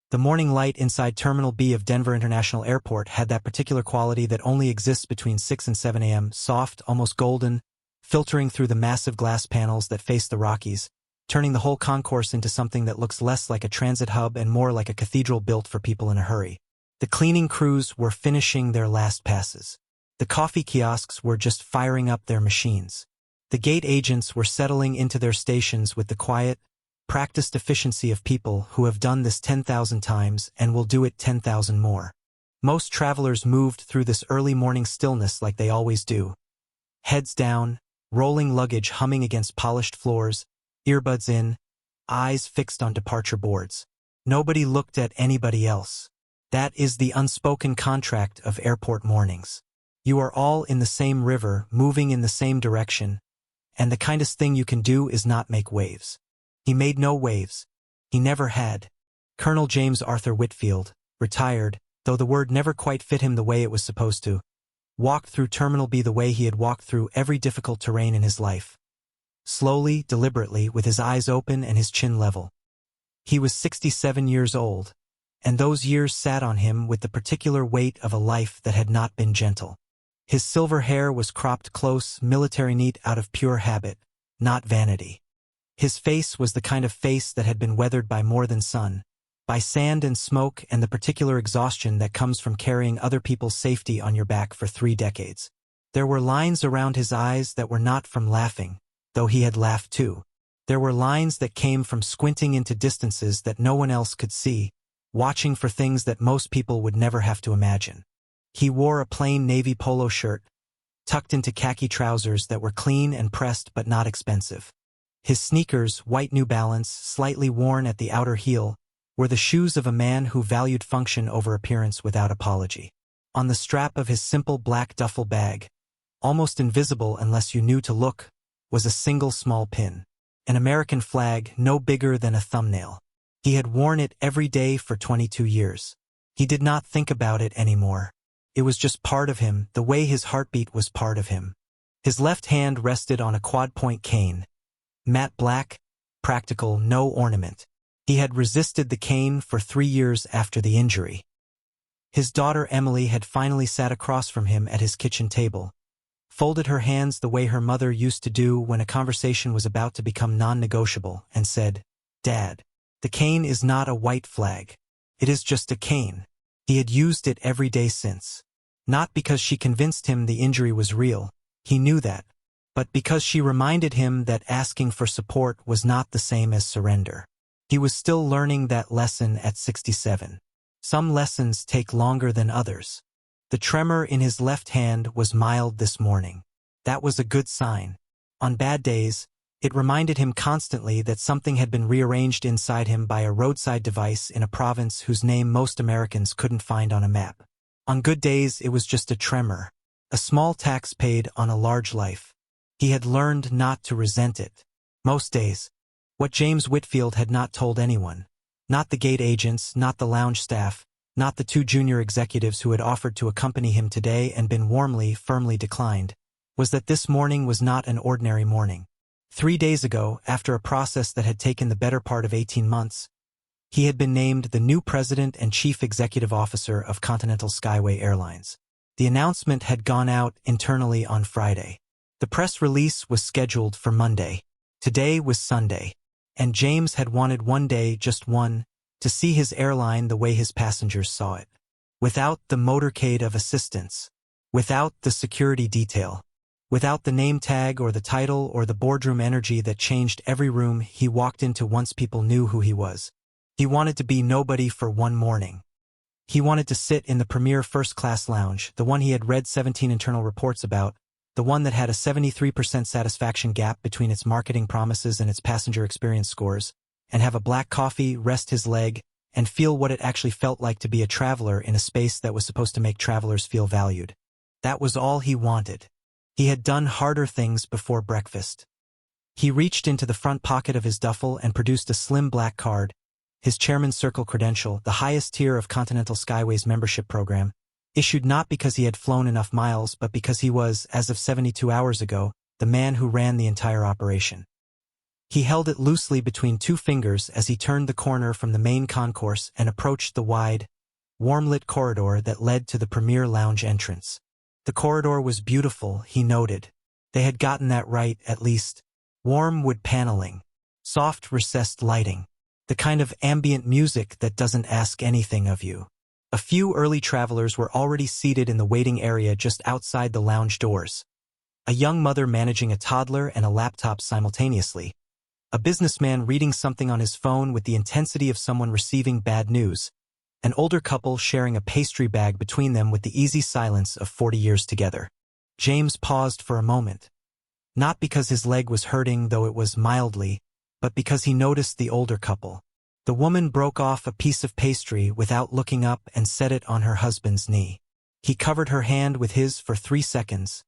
The morning light inside Terminal B of Denver International Airport had that particular quality that only exists between 6 and 7 a.m., soft, almost golden, filtering through the massive glass panels that face the Rockies, turning the whole concourse into something that looks less like a transit hub and more like a cathedral built for people in a hurry. The cleaning crews were finishing their last passes. The coffee kiosks were just firing up their machines. The gate agents were settling into their stations with the quiet, practiced efficiency of people who have done this 10,000 times and will do it 10,000 more. Most travelers moved through this early morning stillness like they always do. Heads down, rolling luggage humming against polished floors, earbuds in, eyes fixed on departure boards. Nobody looked at anybody else. That is the unspoken contract of airport mornings. You are all in the same river, moving in the same direction, and the kindest thing you can do is not make waves. He made no waves. He never had. Colonel James Arthur Whitfield, retired, though the word never quite fit him the way it was supposed to, walked through Terminal B the way he had walked through every difficult terrain in his life. Slowly, deliberately, with his eyes open and his chin level. He was 67 years old, and those years sat on him with the particular weight of a life that had not been gentle. His silver hair was cropped close, military neat out of pure habit, not vanity. His face was the kind of face that had been weathered by more than sun, by sand and smoke and the particular exhaustion that comes from carrying other people's safety on your back for 3 decades. There were lines around his eyes that were not from laughing, though he had laughed too. There were lines that came from squinting into distances that no one else could see, watching for things that most people would never have to imagine. He wore a plain navy polo shirt, tucked into khaki trousers that were clean and pressed but not expensive. His sneakers, white New Balance, slightly worn at the outer heel, were the shoes of a man who valued function over appearance without apology. On the strap of his simple black duffel bag, almost invisible unless you knew to look, was a single small pin. An American flag no bigger than a thumbnail. He had worn it every day for 22 years. He did not think about it anymore. It was just part of him, the way his heartbeat was part of him. His left hand rested on a quad-point cane. Matte black, practical, no ornament. He had resisted the cane for 3 years after the injury. His daughter Emily had finally sat across from him at his kitchen table, folded her hands the way her mother used to do when a conversation was about to become non-negotiable, and said, "Dad, the cane is not a white flag. It is just a cane." He had used it every day since. Not because she convinced him the injury was real, he knew that, but because she reminded him that asking for support was not the same as surrender. He was still learning that lesson at 67. Some lessons take longer than others. The tremor in his left hand was mild this morning. That was a good sign. On bad days, it reminded him constantly that something had been rearranged inside him by a roadside device in a province whose name most Americans couldn't find on a map. On good days, it was just a tremor, a small tax paid on a large life. He had learned not to resent it. Most days. What James Whitfield had not told anyone, not the gate agents, not the lounge staff, not the 2 junior executives who had offered to accompany him today and been warmly, firmly declined, was that this morning was not an ordinary morning. 3 days ago, after a process that had taken the better part of 18 months, he had been named the new president and chief executive officer of Continental Skyway Airlines. The announcement had gone out internally on Friday. The press release was scheduled for Monday. Today was Sunday, and James had wanted one day, just one, to see his airline the way his passengers saw it. Without the motorcade of assistance, without the security detail, without the name tag or the title or the boardroom energy that changed every room he walked into once people knew who he was. He wanted to be nobody for one morning. He wanted to sit in the premier first-class lounge, the one he had read 17 internal reports about, the one that had a 73% satisfaction gap between its marketing promises and its passenger experience scores, and have a black coffee, rest his leg, and feel what it actually felt like to be a traveler in a space that was supposed to make travelers feel valued. That was all he wanted. He had done harder things before breakfast. He reached into the front pocket of his duffel and produced a slim black card, his Chairman's Circle credential, the highest tier of Continental Skyway's membership program, issued not because he had flown enough miles but because he was, as of 72 hours ago, the man who ran the entire operation. He held it loosely between two fingers as he turned the corner from the main concourse and approached the wide, warm-lit corridor that led to the premier lounge entrance. The corridor was beautiful, he noted. They had gotten that right, at least. Warm wood paneling, soft recessed lighting, the kind of ambient music that doesn't ask anything of you. A few early travelers were already seated in the waiting area just outside the lounge doors. A young mother managing a toddler and a laptop simultaneously. A businessman reading something on his phone with the intensity of someone receiving bad news. An older couple sharing a pastry bag between them with the easy silence of 40 years together. James paused for a moment. Not because his leg was hurting, though it was mildly, but because he noticed the older couple. The woman broke off a piece of pastry without looking up and set it on her husband's knee. He covered her hand with his for 3 seconds,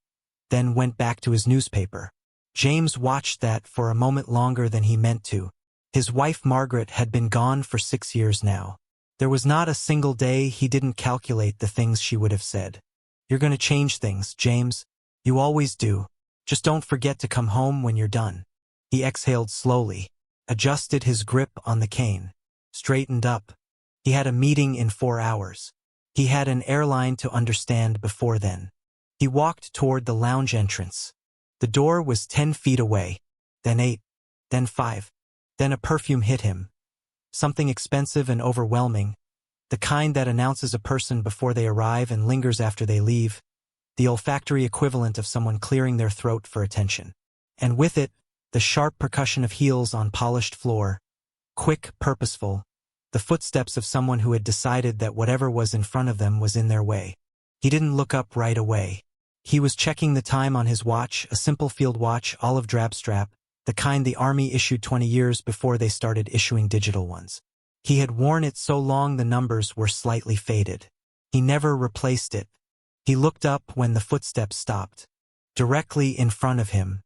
then went back to his newspaper. James watched that for a moment longer than he meant to. His wife Margaret had been gone for 6 years now. There was not a single day he didn't calculate the things she would have said. "You're going to change things, James. You always do. Just don't forget to come home when you're done." He exhaled slowly, adjusted his grip on the cane, straightened up. He had a meeting in 4 hours. He had an airline to understand before then. He walked toward the lounge entrance. The door was 10 feet away, then 8, then 5. Then a perfume hit him. Something expensive and overwhelming, the kind that announces a person before they arrive and lingers after they leave, the olfactory equivalent of someone clearing their throat for attention. And with it, the sharp percussion of heels on polished floor, quick, purposeful, the footsteps of someone who had decided that whatever was in front of them was in their way. He didn't look up right away. He was checking the time on his watch, a simple field watch, olive drab strap, the kind the Army issued 20 years before they started issuing digital ones. He had worn it so long the numbers were slightly faded. He never replaced it. He looked up when the footsteps stopped. Directly in front of him.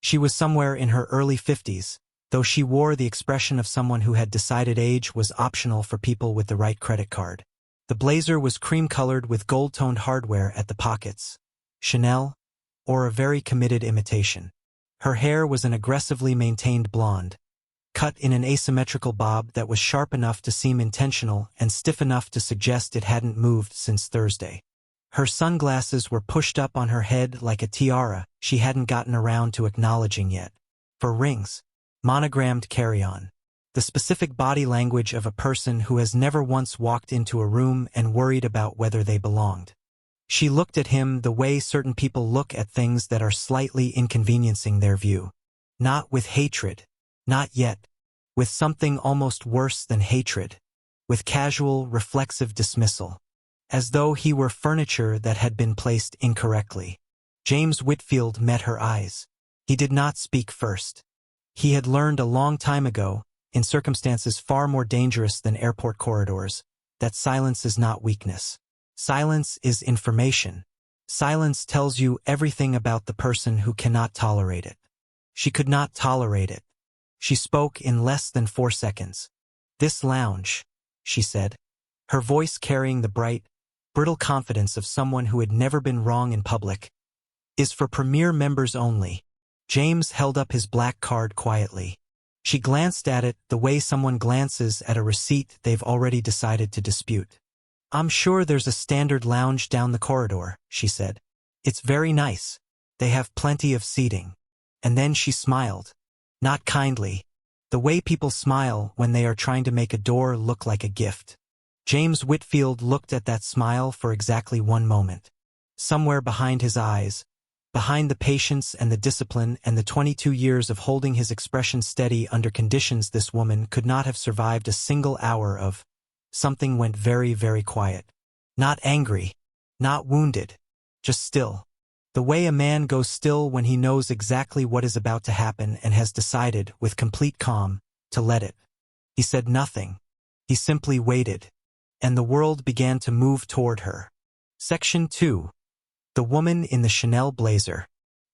She was somewhere in her early 50s, though she wore the expression of someone who had decided age was optional for people with the right credit card. The blazer was cream-colored with gold-toned hardware at the pockets. Chanel, or a very committed imitation. Her hair was an aggressively maintained blonde, cut in an asymmetrical bob that was sharp enough to seem intentional and stiff enough to suggest it hadn't moved since Thursday. Her sunglasses were pushed up on her head like a tiara she hadn't gotten around to acknowledging yet. For rings, monogrammed carry-on. The specific body language of a person who has never once walked into a room and worried about whether they belonged. She looked at him the way certain people look at things that are slightly inconveniencing their view. Not with hatred. Not yet. With something almost worse than hatred. With casual, reflexive dismissal. As though he were furniture that had been placed incorrectly. James Whitfield met her eyes. He did not speak first. He had learned a long time ago, in circumstances far more dangerous than airport corridors, that silence is not weakness. Silence is information. Silence tells you everything about the person who cannot tolerate it. She could not tolerate it. She spoke in less than 4 seconds. "This lounge," she said, her voice carrying the bright, brittle confidence of someone who had never been wrong in public, "is for premier members only." James held up his black card quietly. She glanced at it the way someone glances at a receipt they've already decided to dispute. "I'm sure there's a standard lounge down the corridor," she said. "It's very nice. They have plenty of seating." And then she smiled. Not kindly. The way people smile when they are trying to make a door look like a gift. James Whitfield looked at that smile for exactly 1 moment. Somewhere behind his eyes, behind the patience and the discipline and the 22 years of holding his expression steady under conditions this woman could not have survived a single hour of, something went very, very quiet. Not angry. Not wounded. Just still. The way a man goes still when he knows exactly what is about to happen and has decided, with complete calm, to let it. He said nothing. He simply waited. And the world began to move toward her. Section 2. The woman in the Chanel blazer.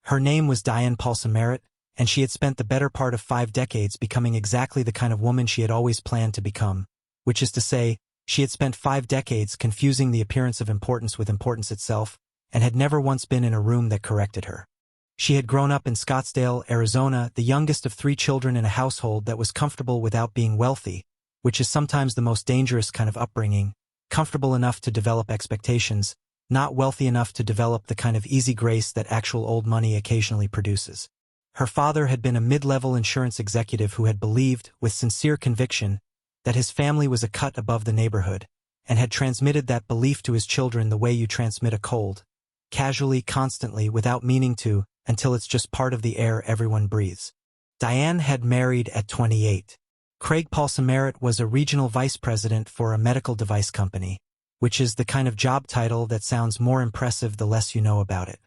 Her name was Diane Paulson-Merritt, and she had spent the better part of 5 decades becoming exactly the kind of woman she had always planned to become. Which is to say, she had spent 5 decades confusing the appearance of importance with importance itself, and had never once been in a room that corrected her. She had grown up in Scottsdale, Arizona, the youngest of 3 children in a household that was comfortable without being wealthy, which is sometimes the most dangerous kind of upbringing, comfortable enough to develop expectations, not wealthy enough to develop the kind of easy grace that actual old money occasionally produces. Her father had been a mid-level insurance executive who had believed, with sincere conviction, that his family was a cut above the neighborhood, and had transmitted that belief to his children the way you transmit a cold, casually, constantly, without meaning to, until it's just part of the air everyone breathes. Diane had married at 28. Craig Paulson Merritt was a regional vice president for a medical device company, which is the kind of job title that sounds more impressive the less you know about it.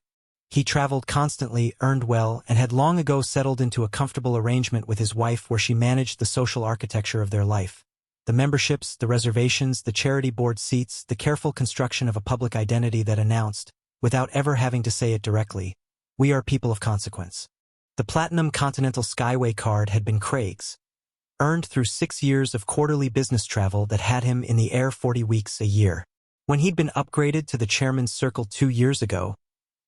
He traveled constantly, earned well, and had long ago settled into a comfortable arrangement with his wife where she managed the social architecture of their life. The memberships, the reservations, the charity board seats, the careful construction of a public identity that announced, without ever having to say it directly, "We are people of consequence." The Platinum Continental Skyway card had been Craig's, earned through 6 years of quarterly business travel that had him in the air 40 weeks a year. When he'd been upgraded to the chairman's circle 2 years ago,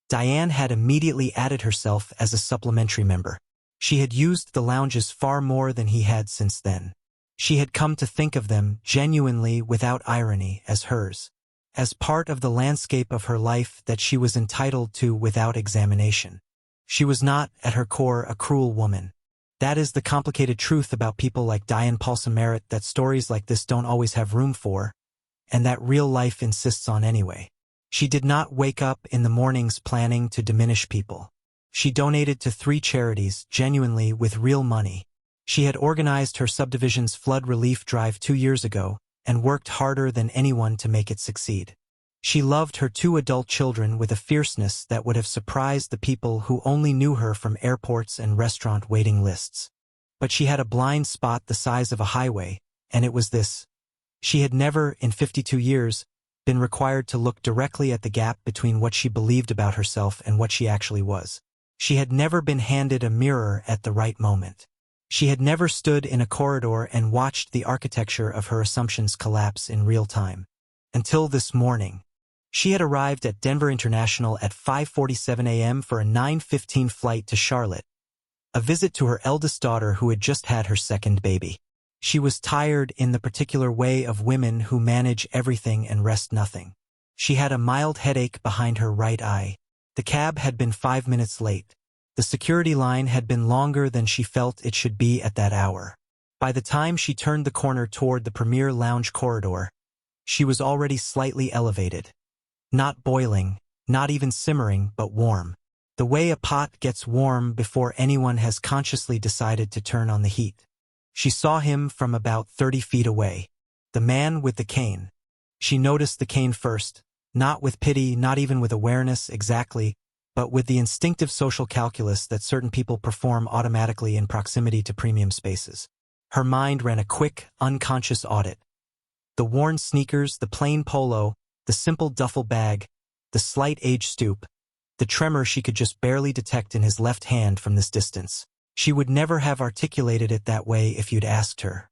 Diane had immediately added herself as a supplementary member. She had used the lounges far more than he had since then. She had come to think of them, genuinely without irony, as hers, as part of the landscape of her life that she was entitled to without examination. She was not, at her core, a cruel woman. That is the complicated truth about people like Diane Paulson Merritt that stories like this don't always have room for, and that real life insists on anyway. She did not wake up in the mornings planning to diminish people. She donated to 3 charities, genuinely, with real money. She had organized her subdivision's flood relief drive 2 years ago, and worked harder than anyone to make it succeed. She loved her 2 adult children with a fierceness that would have surprised the people who only knew her from airports and restaurant waiting lists. But she had a blind spot the size of a highway, and it was this. She had never, in 52 years, been required to look directly at the gap between what she believed about herself and what she actually was. She had never been handed a mirror at the right moment. She had never stood in a corridor and watched the architecture of her assumptions collapse in real time. Until this morning. She had arrived at Denver International at 5:47 a.m. for a 9:15 flight to Charlotte, a visit to her eldest daughter who had just had her second baby. She was tired in the particular way of women who manage everything and rest nothing. She had a mild headache behind her right eye. The cab had been 5 minutes late. The security line had been longer than she felt it should be at that hour. By the time she turned the corner toward the premier lounge corridor, she was already slightly elevated. Not boiling, not even simmering, but warm. The way a pot gets warm before anyone has consciously decided to turn on the heat. She saw him from about 30 feet away. The man with the cane. She noticed the cane first, not with pity, not even with awareness exactly, but with the instinctive social calculus that certain people perform automatically in proximity to premium spaces. Her mind ran a quick, unconscious audit. The worn sneakers, the plain polo, the simple duffel bag, the slight age stoop, the tremor she could just barely detect in his left hand from this distance. She would never have articulated it that way if you'd asked her.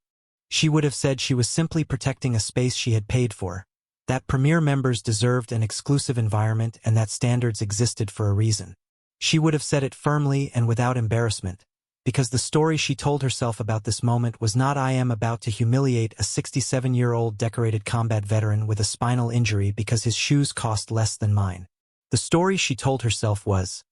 She would have said she was simply protecting a space she had paid for, that premier members deserved an exclusive environment and that standards existed for a reason. She would have said it firmly and without embarrassment, because the story she told herself about this moment was not "I am about to humiliate a 67-year-old decorated combat veteran with a spinal injury because his shoes cost less than mine." The story she told herself was,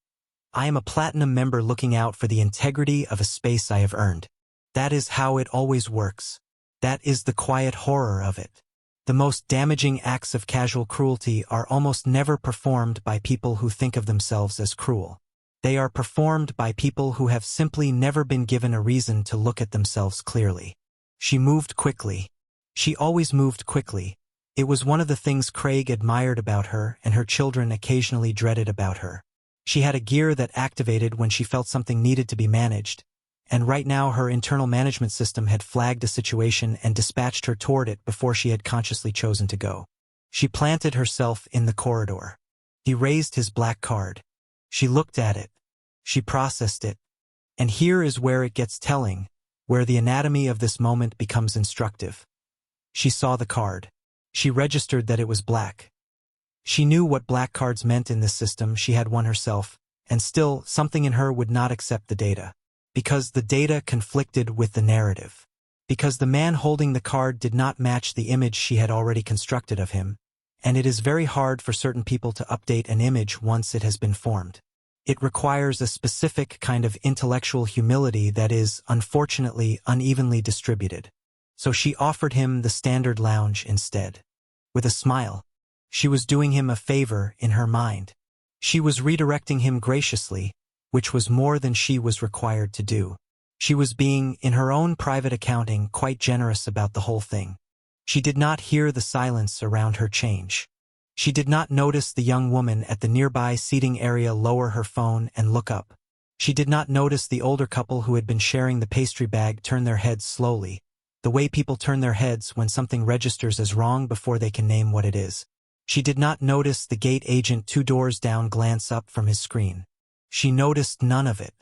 "I am a platinum member looking out for the integrity of a space I have earned. That is how it always works. That is the quiet horror of it. The most damaging acts of casual cruelty are almost never performed by people who think of themselves as cruel. They are performed by people who have simply never been given a reason to look at themselves clearly." She moved quickly. She always moved quickly. It was one of the things Craig admired about her and her children occasionally dreaded about her. She had a gear that activated when she felt something needed to be managed, and right now her internal management system had flagged a situation and dispatched her toward it before she had consciously chosen to go. She planted herself in the corridor. He raised his black card. She looked at it. She processed it. And here is where it gets telling, where the anatomy of this moment becomes instructive. She saw the card. She registered that it was black. She knew what black cards meant in this system. She had one herself, And still, something in her would not accept the data. Because the data conflicted with the narrative. Because the man holding the card did not match the image she had already constructed of him. And it is very hard for certain people to update an image once it has been formed. It requires a specific kind of intellectual humility that is, unfortunately, unevenly distributed. So she offered him the standard lounge instead. With a smile. She was doing him a favor in her mind. She was redirecting him graciously, which was more than she was required to do. She was being, in her own private accounting, quite generous about the whole thing. She did not hear the silence around her change. She did not notice the young woman at the nearby seating area lower her phone and look up. She did not notice the older couple who had been sharing the pastry bag turn their heads slowly, the way people turn their heads when something registers as wrong before they can name what it is. She did not notice the gate agent 2 doors down glance up from his screen. She noticed none of it.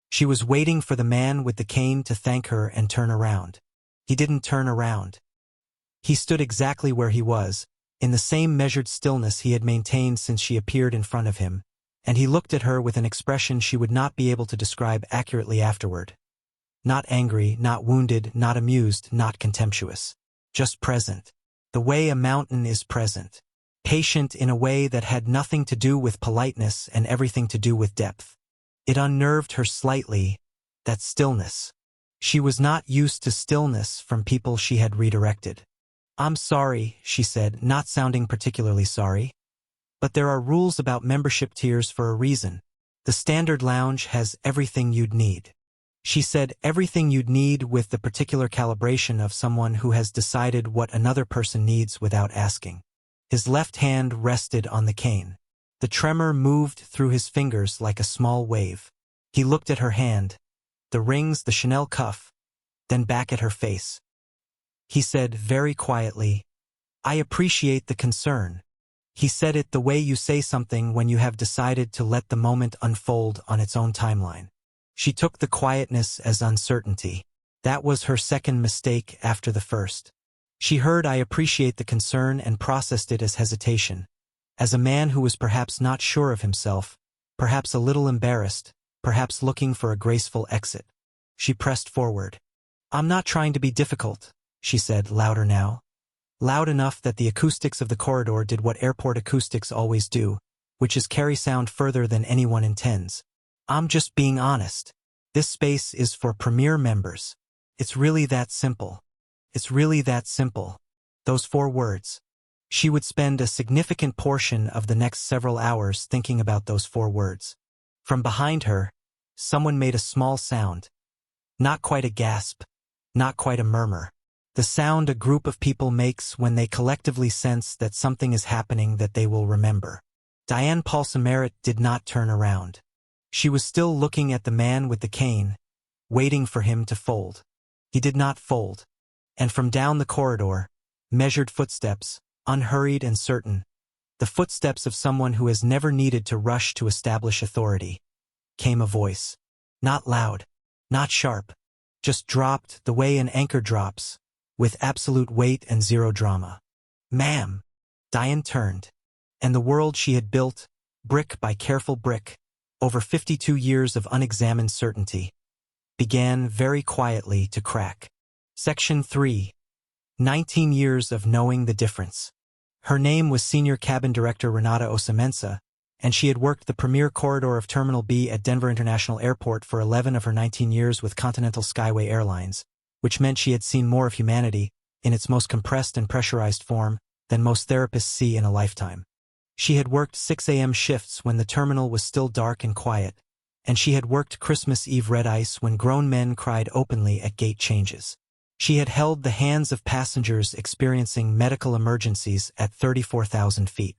She was waiting for the man with the cane to thank her and turn around. He didn't turn around. He stood exactly where he was, in the same measured stillness he had maintained since she appeared in front of him, and he looked at her with an expression she would not be able to describe accurately afterward. Not angry, not wounded, not amused, not contemptuous. Just present. The way a mountain is present. Patient in a way that had nothing to do with politeness and everything to do with depth. It unnerved her slightly, that stillness. She was not used to stillness from people she had redirected. "I'm sorry," she said, not sounding particularly sorry. "But there are rules about membership tiers for a reason. The standard lounge has everything you'd need." She said everything you'd need with the particular calibration of someone who has decided what another person needs without asking. His left hand rested on the cane. The tremor moved through his fingers like a small wave. He looked at her hand, the rings, the Chanel cuff, then back at her face. He said very quietly, "I appreciate the concern." He said it the way you say something when you have decided to let the moment unfold on its own timeline. She took the quietness as uncertainty. That was her second mistake after the first. She heard "I appreciate the concern" and processed it as hesitation. As a man who was perhaps not sure of himself, perhaps a little embarrassed, perhaps looking for a graceful exit. She pressed forward. "I'm not trying to be difficult," she said, louder now. Loud enough that the acoustics of the corridor did what airport acoustics always do, which is carry sound further than anyone intends. "I'm just being honest. This space is for premier members. It's really that simple. It's really that simple." Those 4 words. She would spend a significant portion of the next several hours thinking about those 4 words. From behind her, someone made a small sound. Not quite a gasp. Not quite a murmur. The sound a group of people makes when they collectively sense that something is happening that they will remember. Diane Paulson-Merritt did not turn around. She was still looking at the man with the cane, waiting for him to fold. He did not fold. And from down the corridor, measured footsteps, unhurried and certain, the footsteps of someone who has never needed to rush to establish authority, came a voice. Not loud, not sharp, just dropped the way an anchor drops, with absolute weight and zero drama. "Ma'am." Diane turned, and the world she had built, brick by careful brick, over 52 years of unexamined certainty, began very quietly to crack. Section 3. 19 years of knowing the difference. Her name was Senior Cabin Director Renata Osamensa, and she had worked the premier corridor of Terminal B at Denver International Airport for 11 of her 19 years with Continental Skyway Airlines, which meant she had seen more of humanity, in its most compressed and pressurized form, than most therapists see in a lifetime. She had worked 6 a.m. shifts when the terminal was still dark and quiet, and she had worked Christmas Eve red ice when grown men cried openly at gate changes. She had held the hands of passengers experiencing medical emergencies at 34,000 feet.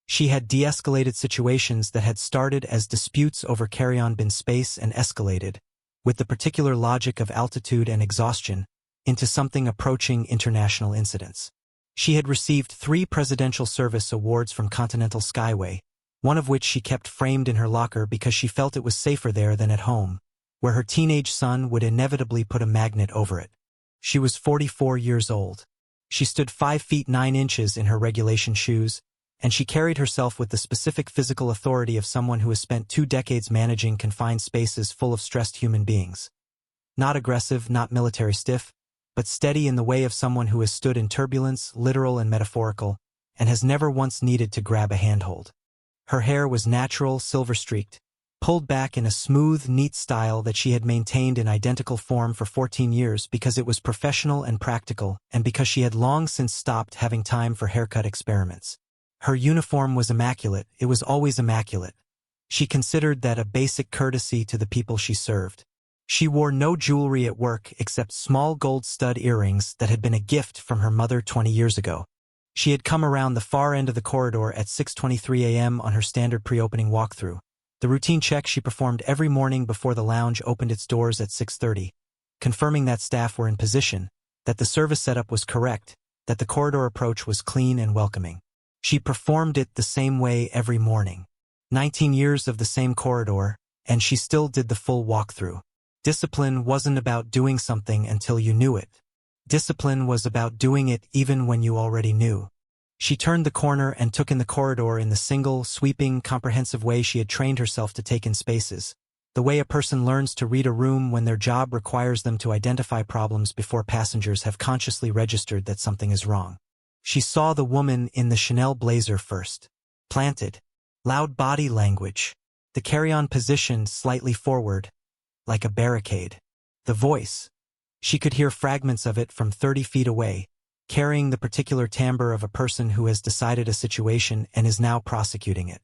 She had de-escalated situations that had started as disputes over carry-on bin space and escalated, with the particular logic of altitude and exhaustion, into something approaching international incidents. She had received 3 Presidential Service Awards from Continental Skyway, one of which she kept framed in her locker because she felt it was safer there than at home, where her teenage son would inevitably put a magnet over it. She was 44 years old. She stood 5 feet 9 inches in her regulation shoes, and she carried herself with the specific physical authority of someone who has spent 2 decades managing confined spaces full of stressed human beings. Not aggressive, not military stiff, but steady in the way of someone who has stood in turbulence, literal and metaphorical, and has never once needed to grab a handhold. Her hair was natural, silver-streaked, pulled back in a smooth, neat style that she had maintained in identical form for 14 years because it was professional and practical, and because she had long since stopped having time for haircut experiments. Her uniform was immaculate, it was always immaculate. She considered that a basic courtesy to the people she served. She wore no jewelry at work except small gold stud earrings that had been a gift from her mother 20 years ago. She had come around the far end of the corridor at 6:23 a.m. on her standard pre-opening walkthrough. The routine check she performed every morning before the lounge opened its doors at 6:30, confirming that staff were in position, that the service setup was correct, that the corridor approach was clean and welcoming. She performed it the same way every morning. 19 years of the same corridor, and she still did the full walkthrough. Discipline wasn't about doing something until you knew it. Discipline was about doing it even when you already knew. She turned the corner and took in the corridor in the single, sweeping, comprehensive way she had trained herself to take in spaces, the way a person learns to read a room when their job requires them to identify problems before passengers have consciously registered that something is wrong. She saw the woman in the Chanel blazer first. Planted. Loud body language. The carry-on positioned slightly forward, like a barricade. The voice. She could hear fragments of it from 30 feet away, carrying the particular timbre of a person who has decided a situation and is now prosecuting it.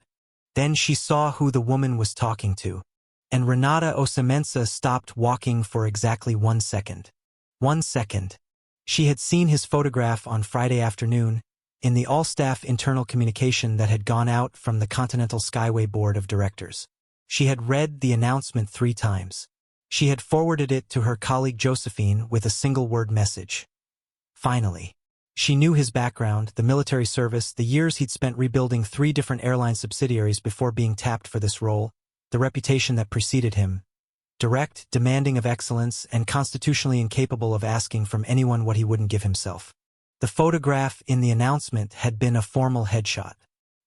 Then she saw who the woman was talking to, and Renata Osamensa stopped walking for exactly 1 second. 1 second. She had seen his photograph on Friday afternoon, in the all-staff internal communication that had gone out from the Continental Skyway Board of Directors. She had read the announcement 3 times. She had forwarded it to her colleague Josephine with a single-word message. Finally. She knew his background, the military service, the years he'd spent rebuilding 3 different airline subsidiaries before being tapped for this role, the reputation that preceded him. Direct, demanding of excellence, and constitutionally incapable of asking from anyone what he wouldn't give himself. The photograph in the announcement had been a formal headshot.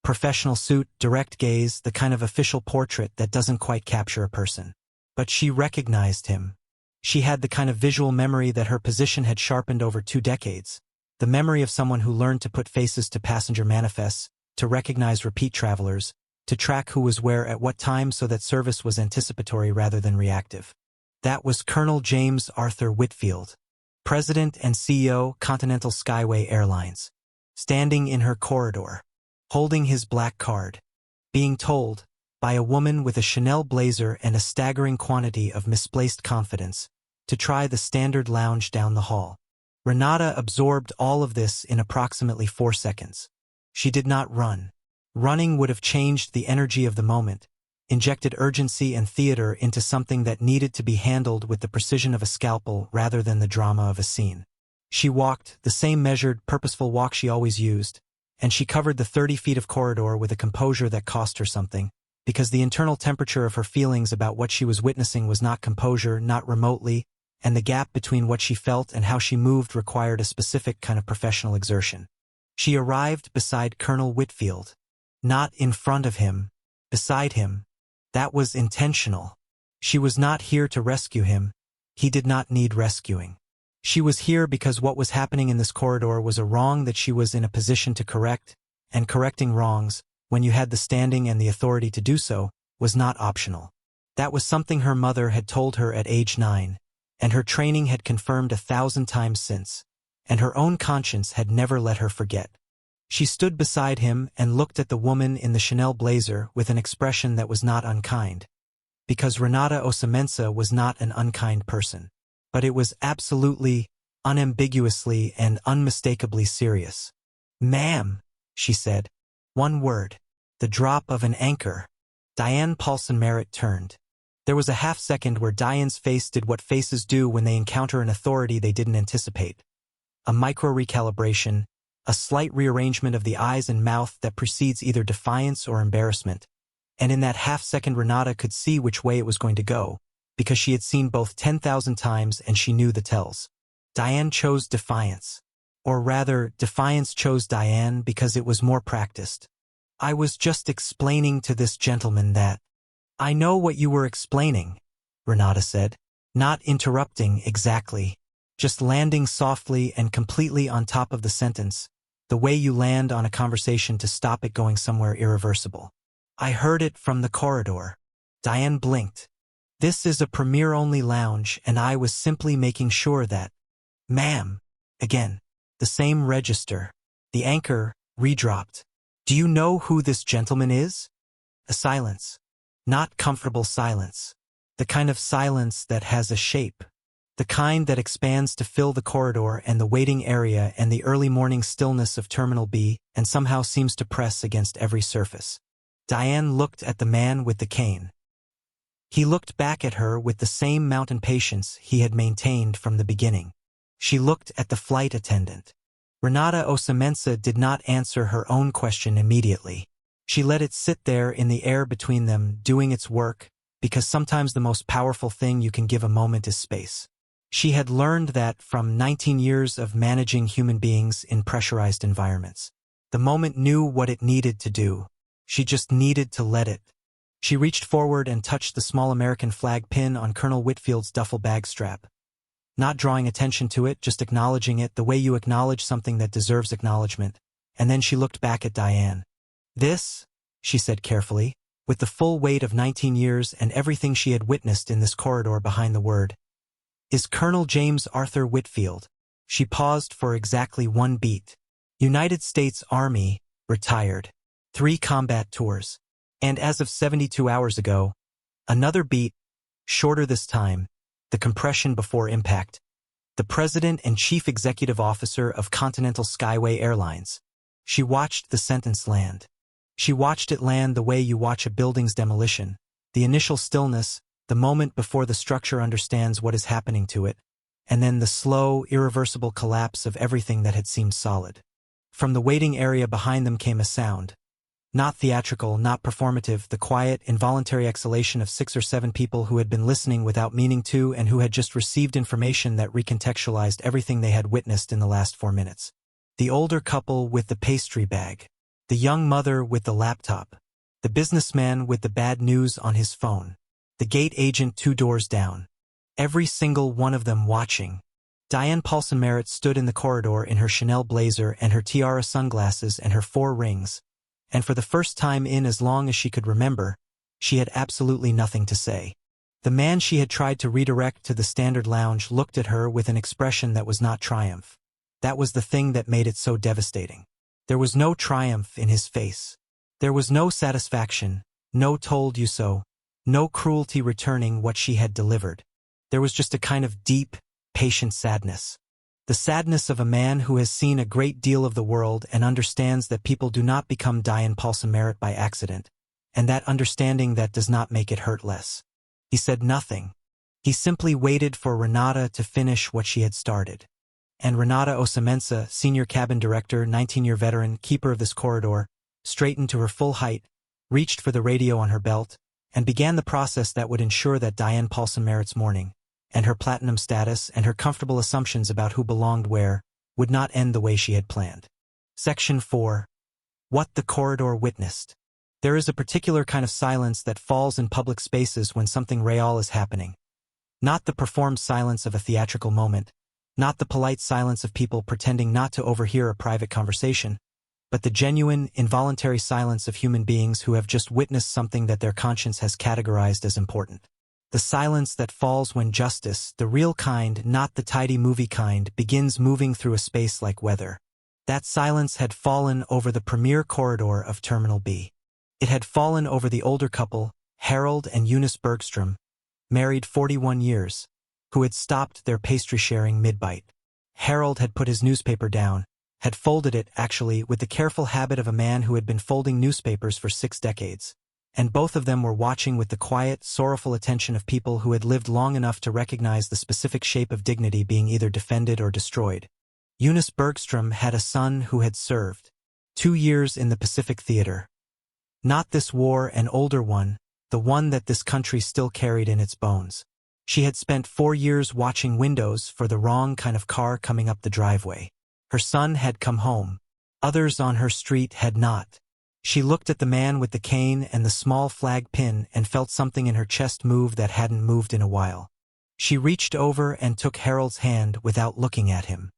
Professional suit, direct gaze, the kind of official portrait that doesn't quite capture a person. But she recognized him. She had the kind of visual memory that her position had sharpened over 2 decades. The memory of someone who learned to put faces to passenger manifests, to recognize repeat travelers, to track who was where at what time so that service was anticipatory rather than reactive. That was Colonel James Arthur Whitfield, President and CEO, Continental Skyway Airlines, standing in her corridor, holding his black card, being told, by a woman with a Chanel blazer and a staggering quantity of misplaced confidence, to try the standard lounge down the hall. Renata absorbed all of this in approximately 4 seconds. She did not run. Running would have changed the energy of the moment, injected urgency and theater into something that needed to be handled with the precision of a scalpel rather than the drama of a scene. She walked, the same measured, purposeful walk she always used, and she covered the 30 feet of corridor with a composure that cost her something, because the internal temperature of her feelings about what she was witnessing was not composure, not remotely, and the gap between what she felt and how she moved required a specific kind of professional exertion. She arrived beside Colonel Whitfield. Not in front of him, beside him. That was intentional. She was not here to rescue him. He did not need rescuing. She was here because what was happening in this corridor was a wrong that she was in a position to correct, and correcting wrongs, when you had the standing and the authority to do so, was not optional. That was something her mother had told her at age 9, and her training had confirmed 1,000 times since, and her own conscience had never let her forget. She stood beside him and looked at the woman in the Chanel blazer with an expression that was not unkind, because Renata Osamensa was not an unkind person, but it was absolutely, unambiguously, and unmistakably serious. "Ma'am," she said. 1 word. The drop of an anchor. Diane Paulson Merritt turned. There was a half-second where Diane's face did what faces do when they encounter an authority they didn't anticipate. A micro-recalibration, a slight rearrangement of the eyes and mouth that precedes either defiance or embarrassment. And in that half-second Renata could see which way it was going to go, because she had seen both 10,000 times and she knew the tells. Diane chose defiance. Or rather, defiance chose Diane because it was more practiced. I was just explaining to this gentleman that. I know what you were explaining, Renata said, not interrupting exactly, just landing softly and completely on top of the sentence, the way you land on a conversation to stop it going somewhere irreversible. I heard it from the corridor. Diane blinked. This is a premier-only lounge, and I was simply making sure that. Ma'am. Again. The same register. The anchor redropped. Do you know who this gentleman is? A silence. Not comfortable silence. The kind of silence that has a shape. The kind that expands to fill the corridor and the waiting area and the early morning stillness of Terminal B and somehow seems to press against every surface. Diane looked at the man with the cane. He looked back at her with the same mountain patience he had maintained from the beginning. She looked at the flight attendant. Renata Osamensa did not answer her own question immediately. She let it sit there in the air between them, doing its work, because sometimes the most powerful thing you can give a moment is space. She had learned that from 19 years of managing human beings in pressurized environments. The moment knew what it needed to do. She just needed to let it. She reached forward and touched the small American flag pin on Colonel Whitfield's duffel bag strap. Not drawing attention to it, just acknowledging it the way you acknowledge something that deserves acknowledgement. And then she looked back at Diane. This, she said carefully, with the full weight of 19 years and everything she had witnessed in this corridor behind the word, is Colonel James Arthur Whitfield. She paused for exactly one beat. United States Army, retired. 3 combat tours. And as of 72 hours ago, another beat, shorter this time, the compression before impact, the President and Chief Executive Officer of Continental Skyway Airlines. She watched the sentence land. She watched it land the way you watch a building's demolition, the initial stillness, the moment before the structure understands what is happening to it, and then the slow, irreversible collapse of everything that had seemed solid. From the waiting area behind them came a sound. Not theatrical, not performative, the quiet, involuntary exhalation of 6 or 7 people who had been listening without meaning to and who had just received information that recontextualized everything they had witnessed in the last 4 minutes. The older couple with the pastry bag. The young mother with the laptop. The businessman with the bad news on his phone. The gate agent 2 doors down. Every single one of them watching. Diane Paulson Merritt stood in the corridor in her Chanel blazer and her tiara sunglasses and her 4 rings. And for the first time in as long as she could remember, she had absolutely nothing to say. The man she had tried to redirect to the standard lounge looked at her with an expression that was not triumph. That was the thing that made it so devastating. There was no triumph in his face. There was no satisfaction, no told you so, no cruelty returning what she had delivered. There was just a kind of deep, patient sadness. The sadness of a man who has seen a great deal of the world and understands that people do not become Diane Paulson Merritt by accident, and that understanding that does not make it hurt less. He said nothing. He simply waited for Renata to finish what she had started. And Renata Osamensa, senior cabin director, 19-year veteran, keeper of this corridor, straightened to her full height, reached for the radio on her belt, and began the process that would ensure that Diane Paulson Merritt's morning, and her platinum status and her comfortable assumptions about who belonged where, would not end the way she had planned. Section 4. What the corridor witnessed. There is a particular kind of silence that falls in public spaces when something real is happening. Not the performed silence of a theatrical moment, not the polite silence of people pretending not to overhear a private conversation, but the genuine, involuntary silence of human beings who have just witnessed something that their conscience has categorized as important. The silence that falls when justice, the real kind, not the tidy movie kind, begins moving through a space like weather. That silence had fallen over the premier corridor of Terminal B. It had fallen over the older couple, Harold and Eunice Bergstrom, married 41 years, who had stopped their pastry-sharing mid-bite. Harold had put his newspaper down, had folded it, actually, with the careful habit of a man who had been folding newspapers for 6 decades. And both of them were watching with the quiet, sorrowful attention of people who had lived long enough to recognize the specific shape of dignity being either defended or destroyed. Eunice Bergstrom had a son who had served 2 years in the Pacific Theater. Not this war, an older one, the one that this country still carried in its bones. She had spent 4 years watching windows for the wrong kind of car coming up the driveway. Her son had come home. Others on her street had not. She looked at the man with the cane and the small flag pin and felt something in her chest move that hadn't moved in a while. She reached over and took Harold's hand without looking at him.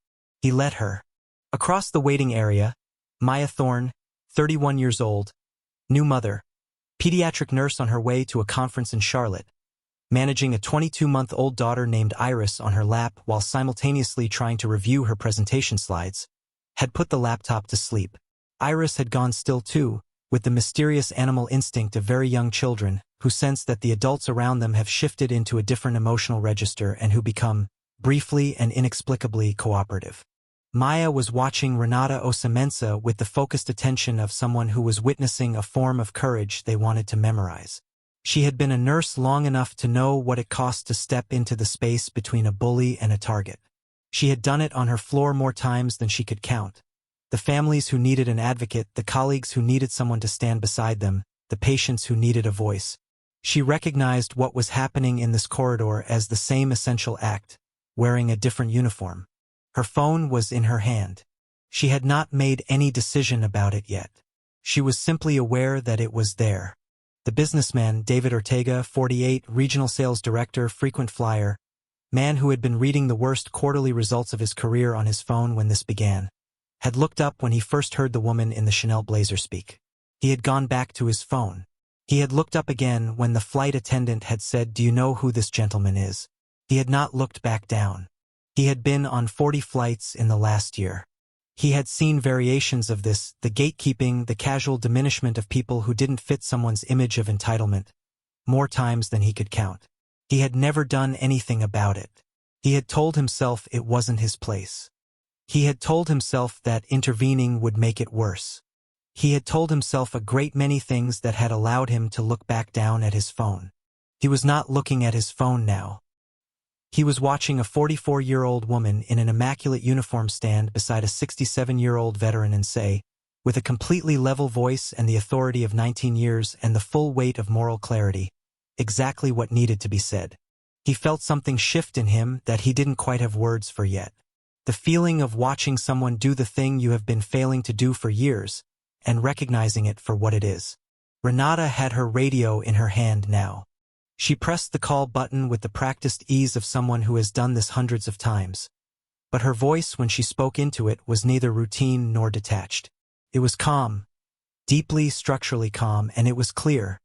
He let her. Across the waiting area, Maya Thorne, 31 years old, new mother, pediatric nurse on her way to a conference in Charlotte, managing a 22-month-old daughter named Iris on her lap while simultaneously trying to review her presentation slides, had put the laptop to sleep. Iris had gone still too, with the mysterious animal instinct of very young children who sense that the adults around them have shifted into a different emotional register and who become, briefly and inexplicably, cooperative. Maya was watching Renata Osamensa with the focused attention of someone who was witnessing a form of courage they wanted to memorize. She had been a nurse long enough to know what it cost to step into the space between a bully and a target. She had done it on her floor more times than she could count. The families who needed an advocate, the colleagues who needed someone to stand beside them, the patients who needed a voice. She recognized what was happening in this corridor as the same essential act, wearing a different uniform. Her phone was in her hand. She had not made any decision about it yet. She was simply aware that it was there. The businessman, David Ortega, 48, regional sales director, frequent flyer, man who had been reading the worst quarterly results of his career on his phone when this began, had looked up when he first heard the woman in the Chanel blazer speak. He had gone back to his phone. He had looked up again when the flight attendant had said, "Do you know who this gentleman is?" He had not looked back down. He had been on 40 flights in the last year. He had seen variations of this, the gatekeeping, the casual diminishment of people who didn't fit someone's image of entitlement, more times than he could count. He had never done anything about it. He had told himself it wasn't his place. He had told himself that intervening would make it worse. He had told himself a great many things that had allowed him to look back down at his phone. He was not looking at his phone now. He was watching a 44-year-old woman in an immaculate uniform stand beside a 67-year-old veteran and say, with a completely level voice and the authority of 19 years and the full weight of moral clarity, exactly what needed to be said. He felt something shift in him that he didn't quite have words for yet. The feeling of watching someone do the thing you have been failing to do for years, and recognizing it for what it is. Renata had her radio in her hand now. She pressed the call button with the practiced ease of someone who has done this hundreds of times. But her voice when she spoke into it was neither routine nor detached. It was calm, deeply structurally calm, and it was clear.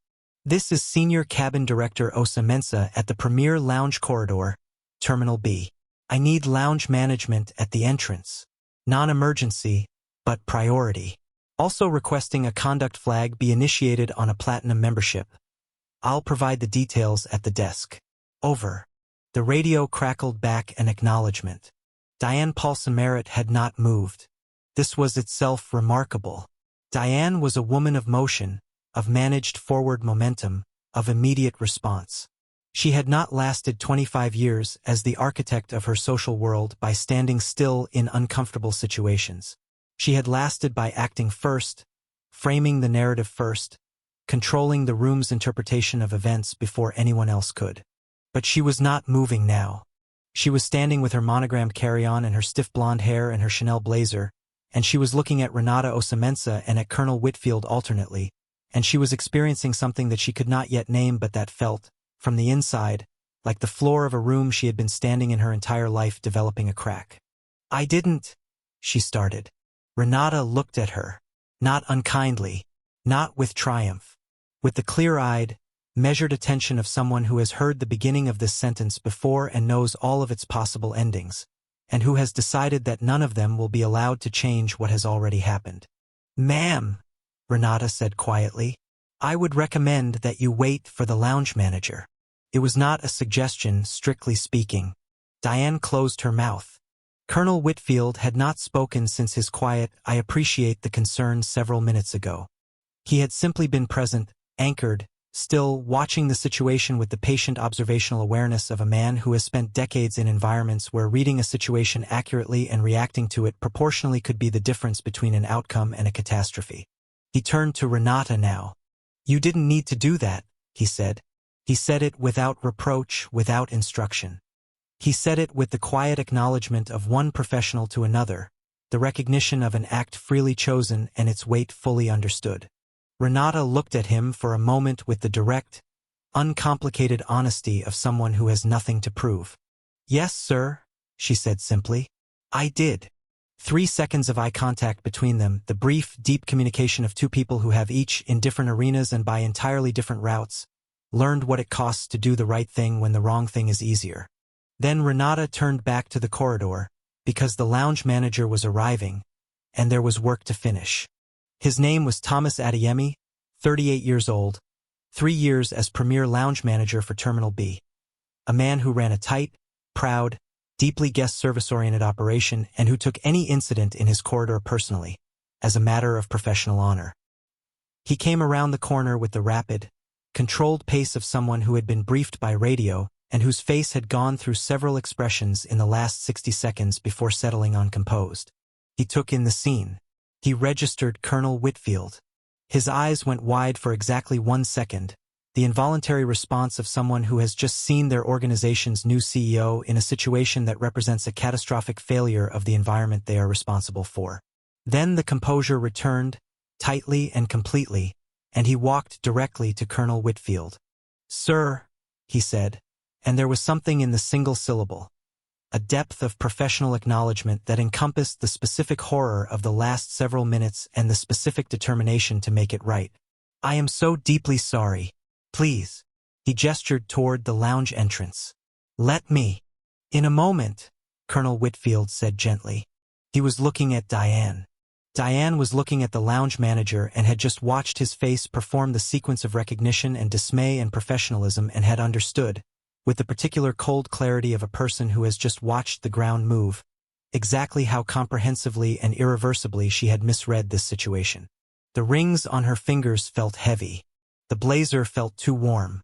This is Senior Cabin Director Osamensa at the Premier Lounge Corridor, Terminal B. I need lounge management at the entrance. Non-emergency, but priority. Also requesting a conduct flag be initiated on a platinum membership. I'll provide the details at the desk. Over. The radio crackled back an acknowledgement. Diane Paulson-Merritt had not moved. This was itself remarkable. Diane was a woman of motion, of managed forward momentum, of immediate response. She had not lasted 25 years as the architect of her social world by standing still in uncomfortable situations. She had lasted by acting first, framing the narrative first, controlling the room's interpretation of events before anyone else could. But she was not moving now. She was standing with her monogrammed carry-on and her stiff blonde hair and her Chanel blazer, and she was looking at Renata Osamensa and at Colonel Whitfield alternately, and she was experiencing something that she could not yet name but that felt, from the inside, like the floor of a room she had been standing in her entire life developing a crack. "I didn't," she started. Renata looked at her, not unkindly, not with triumph, with the clear-eyed, measured attention of someone who has heard the beginning of this sentence before and knows all of its possible endings, and who has decided that none of them will be allowed to change what has already happened. "Ma'am," Renata said quietly, "I would recommend that you wait for the lounge manager." It was not a suggestion, strictly speaking. Diane closed her mouth. Colonel Whitfield had not spoken since his quiet, "I appreciate the concern" several minutes ago. He had simply been present, anchored, still, watching the situation with the patient observational awareness of a man who has spent decades in environments where reading a situation accurately and reacting to it proportionally could be the difference between an outcome and a catastrophe. He turned to Renata now. "You didn't need to do that," he said. He said it without reproach, without instruction. He said it with the quiet acknowledgement of one professional to another, the recognition of an act freely chosen and its weight fully understood. Renata looked at him for a moment with the direct, uncomplicated honesty of someone who has nothing to prove. "Yes, sir," she said simply. "I did." 3 seconds of eye contact between them, the brief, deep communication of two people who have each, in different arenas and by entirely different routes, learned what it costs to do the right thing when the wrong thing is easier. Then Renata turned back to the corridor, because the lounge manager was arriving, and there was work to finish. His name was Thomas Adeyemi, 38 years old, 3 years as premier lounge manager for Terminal B. A man who ran a tight, proud, deeply guest service-oriented operation and who took any incident in his corridor personally, as a matter of professional honor. He came around the corner with the rapid, controlled pace of someone who had been briefed by radio and whose face had gone through several expressions in the last 60 seconds before settling on composed. He took in the scene. He registered Colonel Whitfield. His eyes went wide for exactly 1 second, the involuntary response of someone who has just seen their organization's new CEO in a situation that represents a catastrophic failure of the environment they are responsible for. Then the composure returned, tightly and completely, and he walked directly to Colonel Whitfield. "Sir," he said, and there was something in the single syllable, a depth of professional acknowledgement that encompassed the specific horror of the last several minutes and the specific determination to make it right. "I am so deeply sorry. Please." He gestured toward the lounge entrance. "Let me." "In a moment," Colonel Whitfield said gently. He was looking at Diane. Diane was looking at the lounge manager and had just watched his face perform the sequence of recognition and dismay and professionalism and had understood, with the particular cold clarity of a person who has just watched the ground move, exactly how comprehensively and irreversibly she had misread this situation. The rings on her fingers felt heavy. The blazer felt too warm.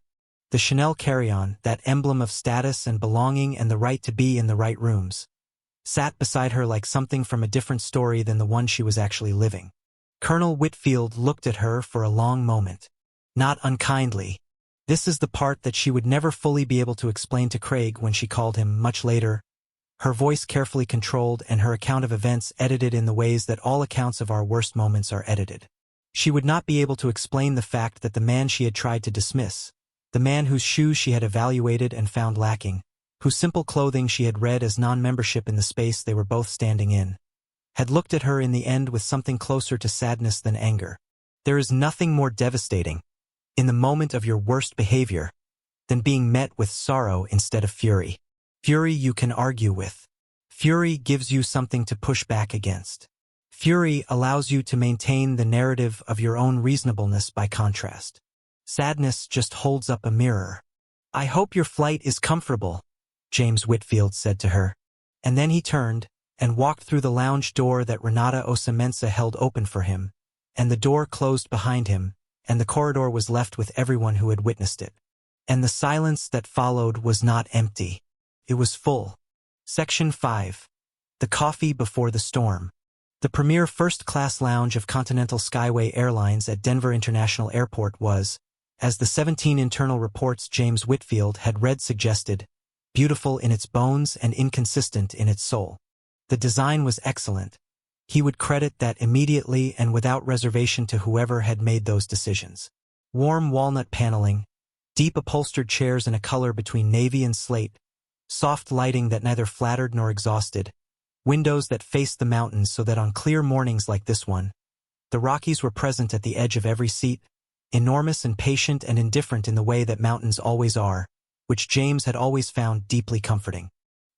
The Chanel carry-on, that emblem of status and belonging and the right to be in the right rooms, sat beside her like something from a different story than the one she was actually living. Colonel Whitfield looked at her for a long moment. Not unkindly. This is the part that she would never fully be able to explain to Craig when she called him much later, her voice carefully controlled and her account of events edited in the ways that all accounts of our worst moments are edited. She would not be able to explain the fact that the man she had tried to dismiss, the man whose shoes she had evaluated and found lacking, whose simple clothing she had read as non-membership in the space they were both standing in, had looked at her in the end with something closer to sadness than anger. There is nothing more devastating, in the moment of your worst behavior, than being met with sorrow instead of fury. Fury you can argue with. Fury gives you something to push back against. Fury allows you to maintain the narrative of your own reasonableness by contrast. Sadness just holds up a mirror. "I hope your flight is comfortable," James Whitfield said to her. And then he turned and walked through the lounge door that Renata Osamensa held open for him, and the door closed behind him, and the corridor was left with everyone who had witnessed it. And the silence that followed was not empty. It was full. Section 5. The Coffee Before the Storm. The premier first-class lounge of Continental Skyway Airlines at Denver International Airport was, as the 17 internal reports James Whitfield had read suggested, beautiful in its bones and inconsistent in its soul. The design was excellent. He would credit that immediately and without reservation to whoever had made those decisions. Warm walnut paneling, deep upholstered chairs in a color between navy and slate, soft lighting that neither flattered nor exhausted, windows that faced the mountains so that on clear mornings like this one, the Rockies were present at the edge of every seat, enormous and patient and indifferent in the way that mountains always are, which James had always found deeply comforting.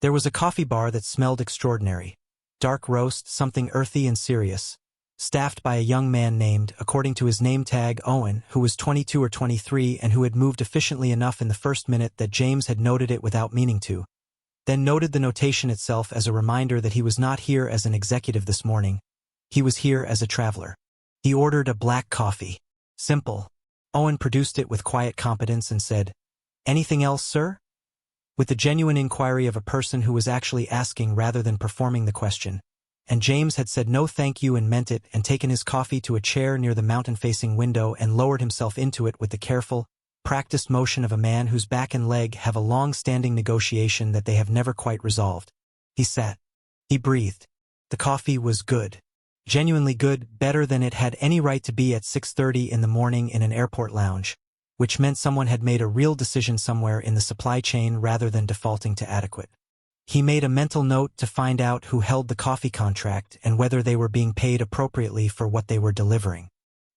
There was a coffee bar that smelled extraordinary, dark roast, something earthy and serious, staffed by a young man named, according to his name tag, Owen, who was 22 or 23 and who had moved efficiently enough in the first minute that James had noted it without meaning to, then noted the notation itself as a reminder that he was not here as an executive this morning. He was here as a traveler. He ordered a black coffee. Simple. Owen produced it with quiet competence and said, "Anything else, sir?" With the genuine inquiry of a person who was actually asking rather than performing the question, and James had said no thank you and meant it and taken his coffee to a chair near the mountain-facing window and lowered himself into it with the careful, practiced motion of a man whose back and leg have a long-standing negotiation that they have never quite resolved. He sat. He breathed. The coffee was good. Genuinely good, better than it had any right to be at 6:30 in the morning in an airport lounge, which meant someone had made a real decision somewhere in the supply chain rather than defaulting to adequate. He made a mental note to find out who held the coffee contract and whether they were being paid appropriately for what they were delivering.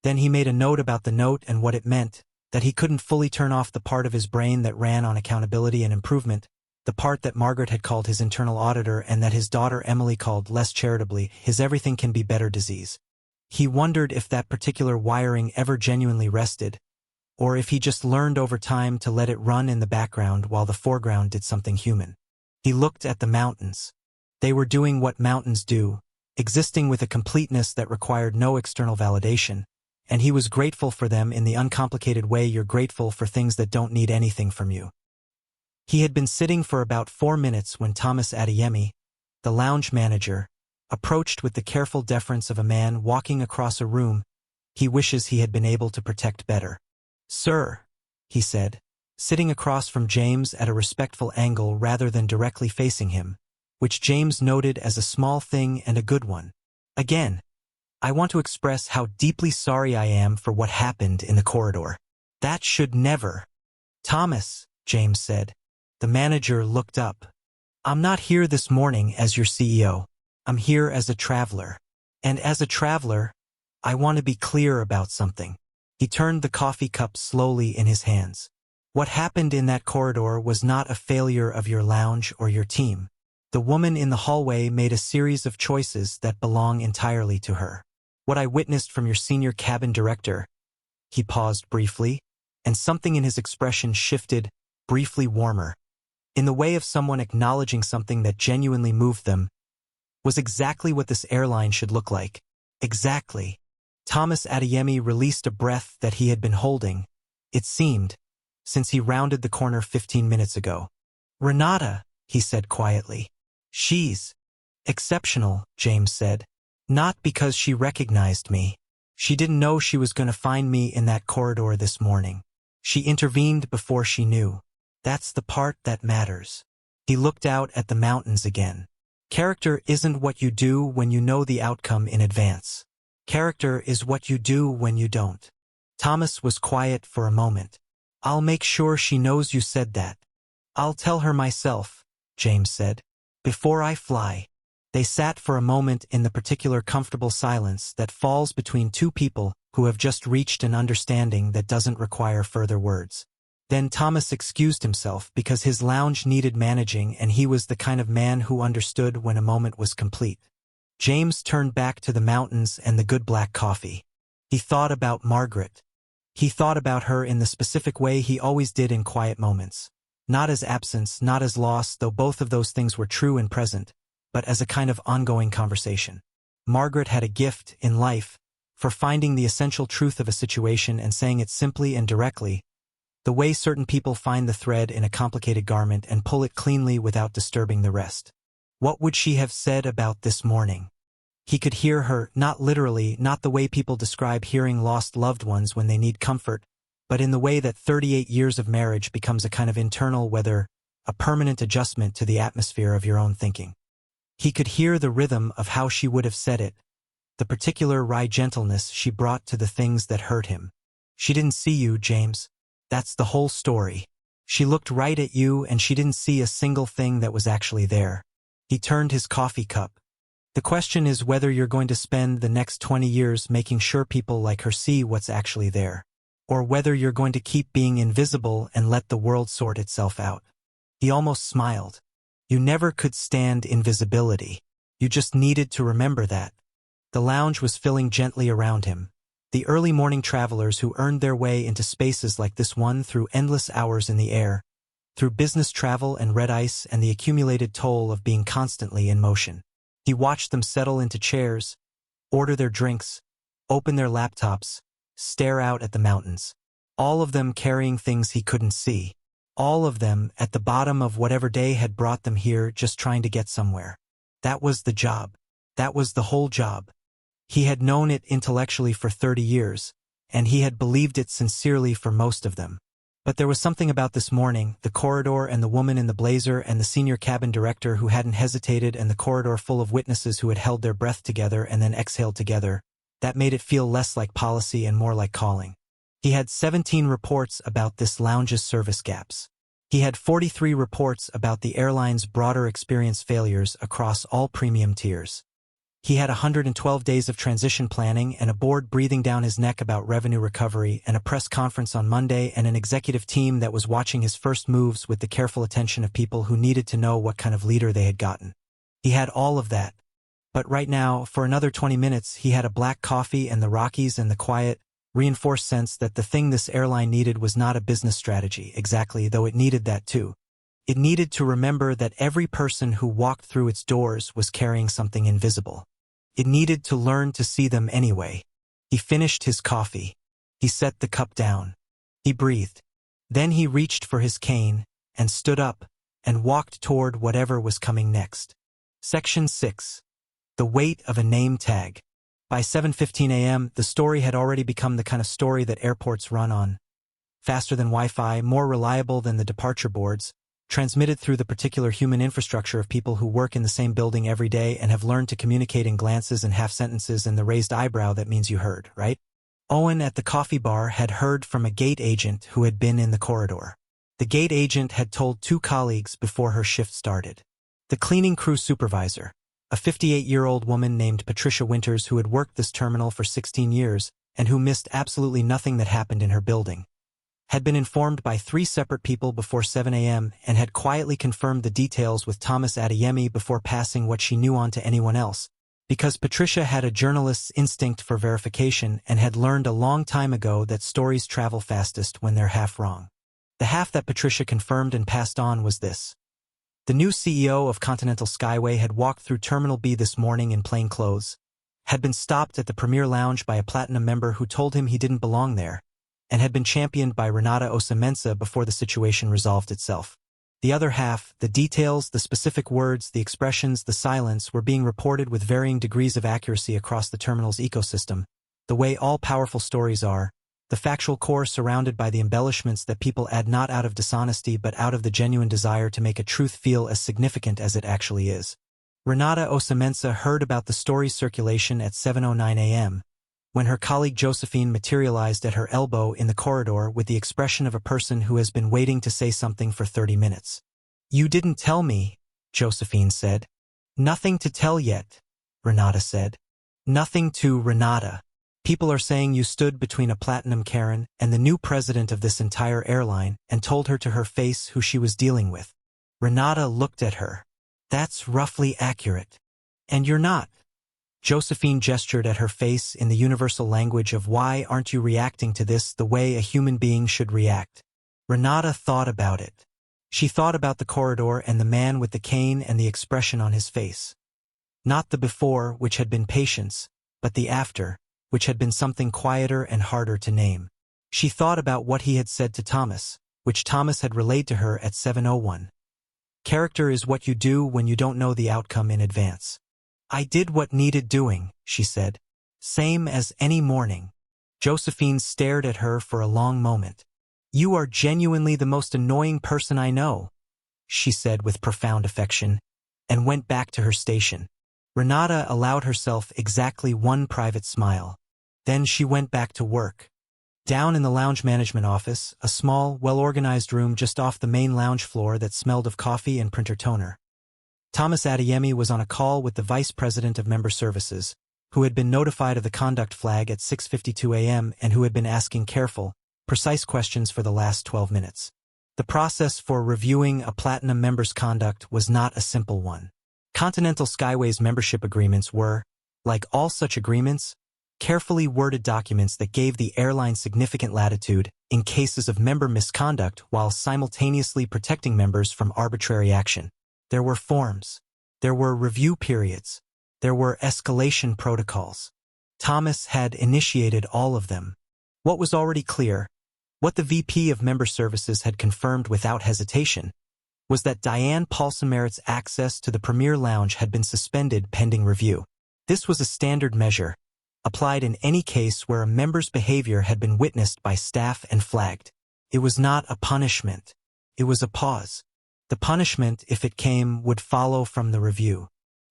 Then he made a note about the note and what it meant, that he couldn't fully turn off the part of his brain that ran on accountability and improvement, the part that Margaret had called his internal auditor and that his daughter Emily called, less charitably, his everything can be better disease. He wondered if that particular wiring ever genuinely rested, or if he just learned over time to let it run in the background while the foreground did something human. He looked at the mountains. They were doing what mountains do, existing with a completeness that required no external validation, and he was grateful for them in the uncomplicated way you're grateful for things that don't need anything from you. He had been sitting for about 4 minutes when Thomas Adeyemi, the lounge manager, approached with the careful deference of a man walking across a room he wishes he had been able to protect better. "Sir," he said, sitting across from James at a respectful angle rather than directly facing him, which James noted as a small thing and a good one. "Again, I want to express how deeply sorry I am for what happened in the corridor. That should never." "Thomas," James said. The manager looked up. "I'm not here this morning as your CEO. I'm here as a traveler. And as a traveler, I want to be clear about something." He turned the coffee cup slowly in his hands. "What happened in that corridor was not a failure of your lounge or your team. The woman in the hallway made a series of choices that belong entirely to her. What I witnessed from your senior cabin director—" He paused briefly, and something in his expression shifted, briefly warmer, in the way of someone acknowledging something that genuinely moved them, "was exactly what this airline should look like. Exactly." Thomas Adeyemi released a breath that he had been holding, it seemed, since he rounded the corner 15 minutes ago. "Renata," he said quietly. "She's exceptional," James said. "Not because she recognized me. She didn't know she was going to find me in that corridor this morning. She intervened before she knew. That's the part that matters." He looked out at the mountains again. "Character isn't what you do when you know the outcome in advance. Character is what you do when you don't." Thomas was quiet for a moment. "I'll make sure she knows you said that. I'll tell her myself," James said, "before I fly." They sat for a moment in the particular comfortable silence that falls between two people who have just reached an understanding that doesn't require further words. Then Thomas excused himself because his lounge needed managing and he was the kind of man who understood when a moment was complete. James turned back to the mountains and the good black coffee. He thought about Margaret. He thought about her in the specific way he always did in quiet moments. Not as absence, not as loss, though both of those things were true and present, but as a kind of ongoing conversation. Margaret had a gift, in life, for finding the essential truth of a situation and saying it simply and directly, the way certain people find the thread in a complicated garment and pull it cleanly without disturbing the rest. What would she have said about this morning? He could hear her, not literally, not the way people describe hearing lost loved ones when they need comfort, but in the way that 38 years of marriage becomes a kind of internal, whether a permanent adjustment to the atmosphere of your own thinking. He could hear the rhythm of how she would have said it, the particular wry gentleness she brought to the things that hurt him. "She didn't see you, James. That's the whole story. She looked right at you and she didn't see a single thing that was actually there." He turned his coffee cup. "The question is whether you're going to spend the next 20 years making sure people like her see what's actually there, or whether you're going to keep being invisible and let the world sort itself out." He almost smiled. "You never could stand invisibility. You just needed to remember that." The lounge was filling gently around him. The early morning travelers who earned their way into spaces like this one through endless hours in the air, through business travel and red ice and the accumulated toll of being constantly in motion. He watched them settle into chairs, order their drinks, open their laptops, stare out at the mountains. All of them carrying things he couldn't see. All of them at the bottom of whatever day had brought them here, just trying to get somewhere. That was the job. That was the whole job. He had known it intellectually for 30 years, and he had believed it sincerely for most of them. But there was something about this morning, the corridor and the woman in the blazer and the senior cabin director who hadn't hesitated and the corridor full of witnesses who had held their breath together and then exhaled together, that made it feel less like policy and more like calling. He had 17 reports about this lounge's service gaps. He had 43 reports about the airline's broader experience failures across all premium tiers. He had 112 days of transition planning and a board breathing down his neck about revenue recovery and a press conference on Monday and an executive team that was watching his first moves with the careful attention of people who needed to know what kind of leader they had gotten. He had all of that. But right now, for another 20 minutes, he had a black coffee and the Rockies and the quiet, reinforced sense that the thing this airline needed was not a business strategy, exactly, though it needed that too. It needed to remember that every person who walked through its doors was carrying something invisible. It needed to learn to see them anyway. He finished his coffee. He set the cup down. He breathed. Then he reached for his cane and stood up and walked toward whatever was coming next. Section 6. The weight of a name tag. By 7:15 a.m., the story had already become the kind of story that airports run on. Faster than Wi-Fi, more reliable than the departure boards, transmitted through the particular human infrastructure of people who work in the same building every day and have learned to communicate in glances and half-sentences and the raised eyebrow that means you heard, right? Owen at the coffee bar had heard from a gate agent who had been in the corridor. The gate agent had told 2 colleagues before her shift started. The cleaning crew supervisor, a 58-year-old woman named Patricia Winters who had worked this terminal for 16 years and who missed absolutely nothing that happened in her building, had been informed by 3 separate people before 7 a.m. and had quietly confirmed the details with Thomas Adeyemi before passing what she knew on to anyone else, because Patricia had a journalist's instinct for verification and had learned a long time ago that stories travel fastest when they're half wrong. The half that Patricia confirmed and passed on was this. The new CEO of Continental Skyway had walked through Terminal B this morning in plain clothes, had been stopped at the Premier Lounge by a Platinum member who told him he didn't belong there, and had been championed by Renata Osamensa before the situation resolved itself. The other half, the details, the specific words, the expressions, the silence, were being reported with varying degrees of accuracy across the terminal's ecosystem, the way all powerful stories are, the factual core surrounded by the embellishments that people add not out of dishonesty but out of the genuine desire to make a truth feel as significant as it actually is. Renata Osamensa heard about the story's circulation at 7:09 a.m., when her colleague Josephine materialized at her elbow in the corridor with the expression of a person who has been waiting to say something for 30 minutes. "You didn't tell me," Josephine said. "Nothing to tell yet," Renata said. "Nothing to Renata. People are saying you stood between a Platinum Karen and the new president of this entire airline and told her to her face who she was dealing with." Renata looked at her. "That's roughly accurate. And you're not." Josephine gestured at her face in the universal language of why aren't you reacting to this the way a human being should react. Renata thought about it. She thought about the corridor and the man with the cane and the expression on his face. Not the before, which had been patience, but the after, which had been something quieter and harder to name. She thought about what he had said to Thomas, which Thomas had relayed to her at 7:01. Character is what you do when you don't know the outcome in advance. "I did what needed doing," she said. "Same as any morning." Josephine stared at her for a long moment. "You are genuinely the most annoying person I know," she said with profound affection, and went back to her station. Renata allowed herself exactly one private smile. Then she went back to work. Down in the lounge management office, a small, well-organized room just off the main lounge floor that smelled of coffee and printer toner. Thomas Adeyemi was on a call with the Vice President of Member Services, who had been notified of the conduct flag at 6:52 a.m. and who had been asking careful, precise questions for the last 12 minutes. The process for reviewing a Platinum member's conduct was not a simple one. Continental Skyway's membership agreements were, like all such agreements, carefully worded documents that gave the airline significant latitude in cases of member misconduct while simultaneously protecting members from arbitrary action. There were forms. There were review periods. There were escalation protocols. Thomas had initiated all of them. What was already clear, what the VP of Member Services had confirmed without hesitation, was that Diane Paulson-Merritt's access to the Premier Lounge had been suspended pending review. This was a standard measure, applied in any case where a member's behavior had been witnessed by staff and flagged. It was not a punishment. It was a pause. The punishment, if it came, would follow from the review.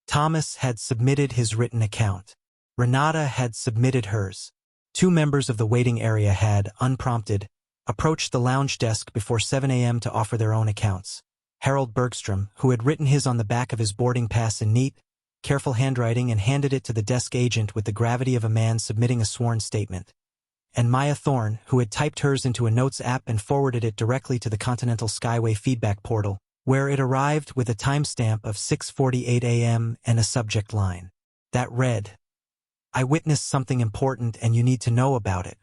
Thomas had submitted his written account. Renata had submitted hers. 2 members of the waiting area had, unprompted, approached the lounge desk before 7 a.m. to offer their own accounts. Harold Bergstrom, who had written his on the back of his boarding pass in neat, careful handwriting and handed it to the desk agent with the gravity of a man submitting a sworn statement. And Maya Thorne, who had typed hers into a notes app and forwarded it directly to the Continental Skyway feedback portal, where it arrived with a timestamp of 6:48 a.m. and a subject line that read, "I witnessed something important and you need to know about it."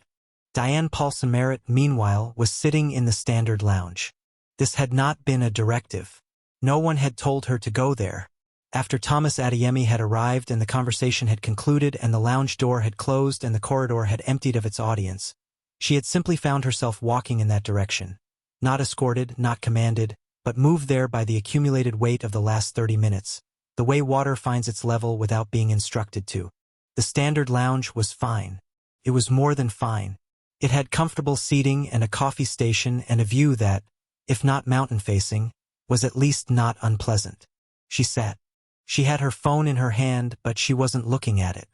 Diane Paulson Merritt, meanwhile, was sitting in the standard lounge. This had not been a directive. No one had told her to go there. After Thomas Adeyemi had arrived and the conversation had concluded and the lounge door had closed and the corridor had emptied of its audience, she had simply found herself walking in that direction. Not escorted, not commanded, but moved there by the accumulated weight of the last 30 minutes, the way water finds its level without being instructed to. The standard lounge was fine. It was more than fine. It had comfortable seating and a coffee station and a view that, if not mountain-facing, was at least not unpleasant. She sat. She had her phone in her hand, but she wasn't looking at it.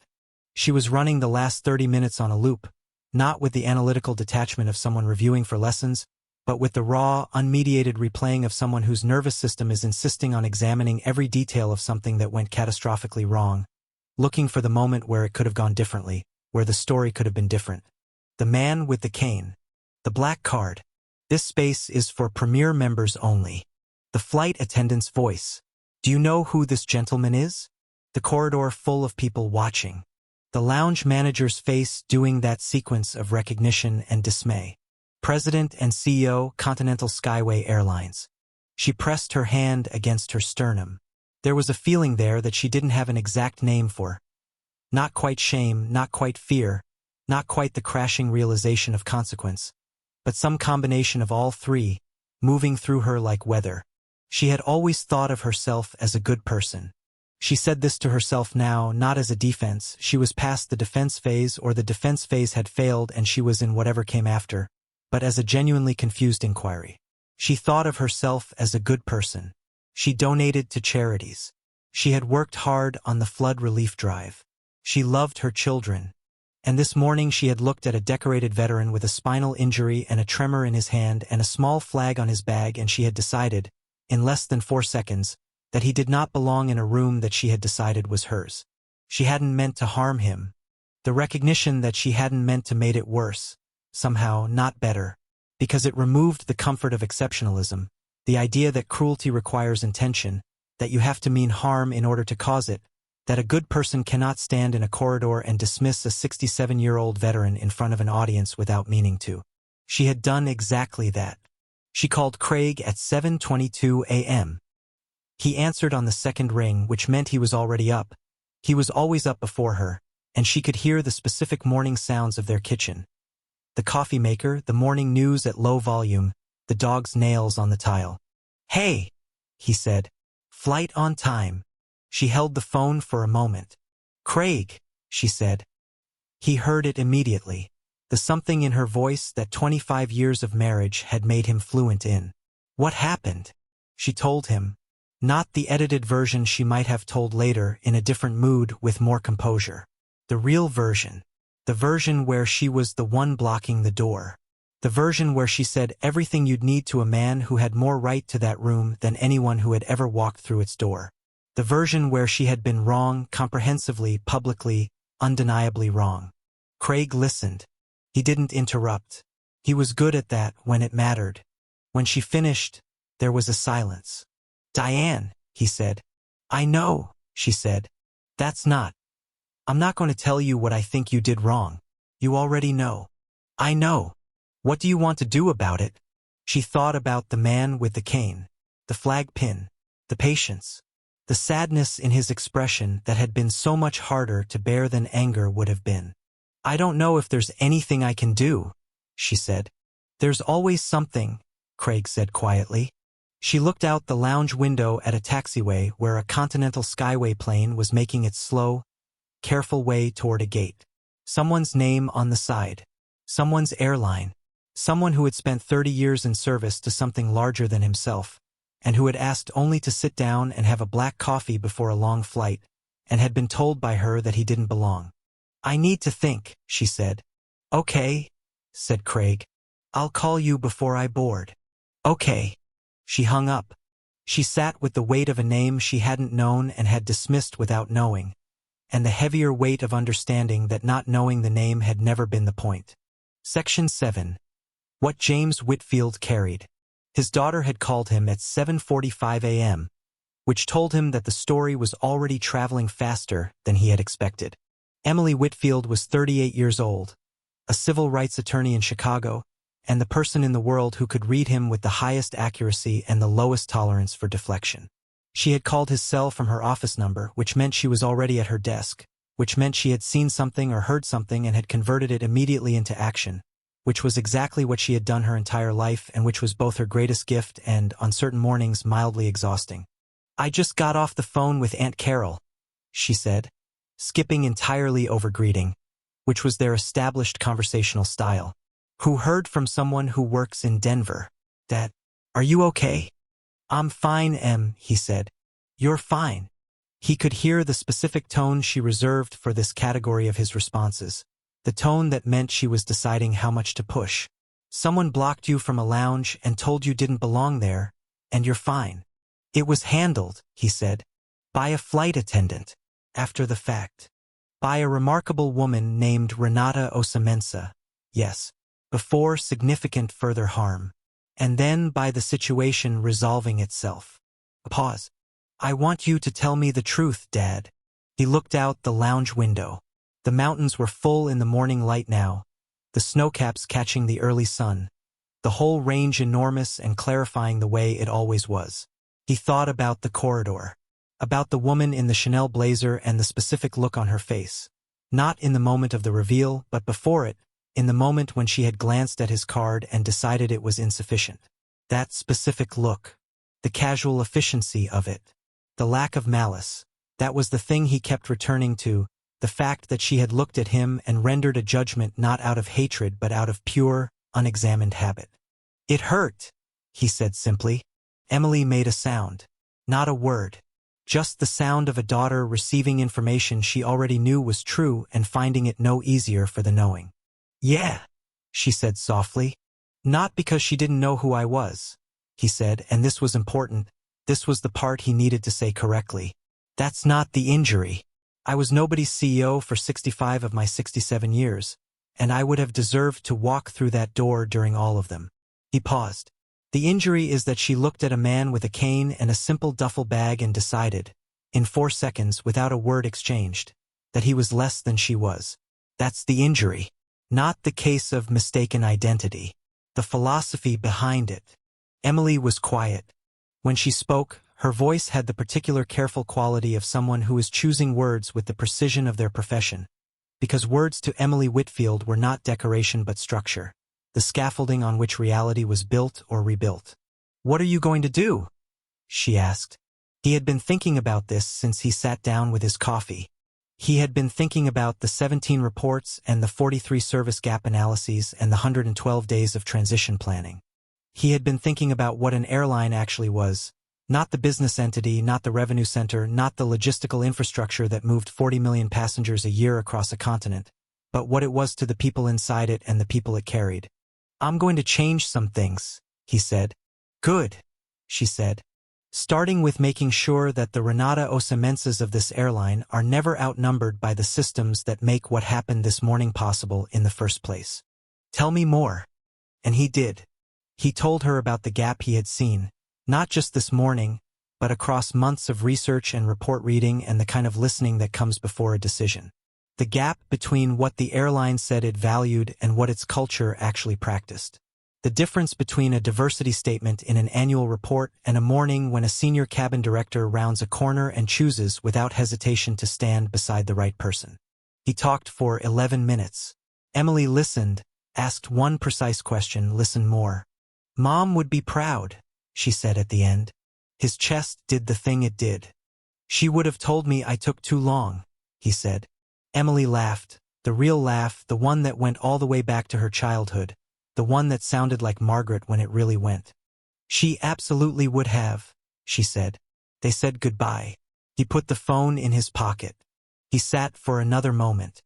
She was running the last 30 minutes on a loop, not with the analytical detachment of someone reviewing for lessons, but with the raw, unmediated replaying of someone whose nervous system is insisting on examining every detail of something that went catastrophically wrong, looking for the moment where it could have gone differently, where the story could have been different. The man with the cane. The black card. This space is for premier members only. The flight attendant's voice. Do you know who this gentleman is? The corridor full of people watching. The lounge manager's face doing that sequence of recognition and dismay. President and CEO, Continental Skyway Airlines. She pressed her hand against her sternum. There was a feeling there that she didn't have an exact name for. Not quite shame, not quite fear, not quite the crashing realization of consequence, but some combination of all three, moving through her like weather. She had always thought of herself as a good person. She said this to herself now, not as a defense. She was past the defense phase, or the defense phase had failed and she was in whatever came after, but as a genuinely confused inquiry. She thought of herself as a good person. She donated to charities. She had worked hard on the flood relief drive. She loved her children. And this morning she had looked at a decorated veteran with a spinal injury and a tremor in his hand and a small flag on his bag, and she had decided, in less than 4 seconds, that he did not belong in a room that she had decided was hers. She hadn't meant to harm him. The recognition that she hadn't meant to made it worse, somehow not better, because it removed the comfort of exceptionalism, the idea that cruelty requires intention, that you have to mean harm in order to cause it, that a good person cannot stand in a corridor and dismiss a 67-year-old veteran in front of an audience without meaning to. She had done exactly that. She called Craig at 7:22 a.m. He answered on the second ring, which meant he was already up. He was always up before her, and she could hear the specific morning sounds of their kitchen. The coffee maker, the morning news at low volume, the dog's nails on the tile. "Hey," he said. "Flight on time." She held the phone for a moment. "Craig," she said. He heard it immediately. The something in her voice that 25 years of marriage had made him fluent in. "What happened?" She told him. Not the edited version she might have told later, in a different mood with more composure. The real version. The version where she was the one blocking the door. The version where she said everything you'd need to a man who had more right to that room than anyone who had ever walked through its door. The version where she had been wrong, comprehensively, publicly, undeniably wrong. Craig listened. He didn't interrupt. He was good at that when it mattered. When she finished, there was a silence. "Diane," he said. "I know," she said. "That's not. I'm not going to tell you what I think you did wrong. You already know." "I know. What do you want to do about it?" She thought about the man with the cane, the flag pin, the patience, the sadness in his expression that had been so much harder to bear than anger would have been. "I don't know if there's anything I can do," she said. "There's always something," Craig said quietly. She looked out the lounge window at a taxiway where a Continental Skyway plane was making its slow, careful way toward a gate. Someone's name on the side. Someone's airline. Someone who had spent 30 years in service to something larger than himself, and who had asked only to sit down and have a black coffee before a long flight, and had been told by her that he didn't belong. "I need to think," she said. "Okay," said Craig. "I'll call you before I board." "Okay." She hung up. She sat with the weight of a name she hadn't known and had dismissed without knowing, and the heavier weight of understanding that not knowing the name had never been the point. Section 7. What James Whitfield carried. His daughter had called him at 7:45 a.m., which told him that the story was already traveling faster than he had expected. Emily Whitfield was 38 years old, a civil rights attorney in Chicago, and the person in the world who could read him with the highest accuracy and the lowest tolerance for deflection. She had called his cell from her office number, which meant she was already at her desk, which meant she had seen something or heard something and had converted it immediately into action, which was exactly what she had done her entire life and which was both her greatest gift and, on certain mornings, mildly exhausting. "I just got off the phone with Aunt Carol," she said, skipping entirely over greeting, which was their established conversational style. "Who heard from someone who works in Denver. That, are you okay?" "I'm fine, Em," he said. "You're fine." He could hear the specific tone she reserved for this category of his responses, the tone that meant she was deciding how much to push. "Someone blocked you from a lounge and told you didn't belong there, and you're fine." "It was handled," he said, "by a flight attendant, after the fact. By a remarkable woman named Renata Osamensa, yes, before significant further harm. And then by the situation resolving itself." A pause. "I want you to tell me the truth, Dad." He looked out the lounge window. The mountains were full in the morning light now, the snowcaps catching the early sun, the whole range enormous and clarifying the way it always was. He thought about the corridor, about the woman in the Chanel blazer and the specific look on her face. Not in the moment of the reveal, but before it, in the moment when she had glanced at his card and decided it was insufficient. That specific look, the casual efficiency of it, the lack of malice, that was the thing he kept returning to, the fact that she had looked at him and rendered a judgment not out of hatred but out of pure, unexamined habit. "It hurt," he said simply. Emily made a sound. Not a word. Just the sound of a daughter receiving information she already knew was true and finding it no easier for the knowing. "Yeah," she said softly. "Not because she didn't know who I was," he said, and this was important. This was the part he needed to say correctly. "That's not the injury. I was nobody's CEO for 65 of my 67 years, and I would have deserved to walk through that door during all of them." He paused. "The injury is that she looked at a man with a cane and a simple duffel bag and decided, in 4 seconds without a word exchanged, that he was less than she was. That's the injury. Not the case of mistaken identity. The philosophy behind it." Emily was quiet. When she spoke, her voice had the particular careful quality of someone who is choosing words with the precision of their profession, because words to Emily Whitfield were not decoration but structure, the scaffolding on which reality was built or rebuilt. "What are you going to do?" she asked. He had been thinking about this since he sat down with his coffee. He had been thinking about the 17 reports and the 43 service gap analyses and the 112 days of transition planning. He had been thinking about what an airline actually was, not the business entity, not the revenue center, not the logistical infrastructure that moved 40 million passengers a year across a continent, but what it was to the people inside it and the people it carried. "I'm going to change some things," he said. "Good," she said. "Starting with making sure that the Renata Osamensas of this airline are never outnumbered by the systems that make what happened this morning possible in the first place. Tell me more." And he did. He told her about the gap he had seen, not just this morning, but across months of research and report reading and the kind of listening that comes before a decision. The gap between what the airline said it valued and what its culture actually practiced. The difference between a diversity statement in an annual report and a morning when a senior cabin director rounds a corner and chooses without hesitation to stand beside the right person. He talked for 11 minutes. Emily listened, asked one precise question, listened more. "Mom would be proud," she said at the end. His chest did the thing it did. "She would have told me I took too long," he said. Emily laughed, the real laugh, the one that went all the way back to her childhood, the one that sounded like Margaret when it really went. She absolutely would have, she said. They said goodbye. He put the phone in his pocket. He sat for another moment.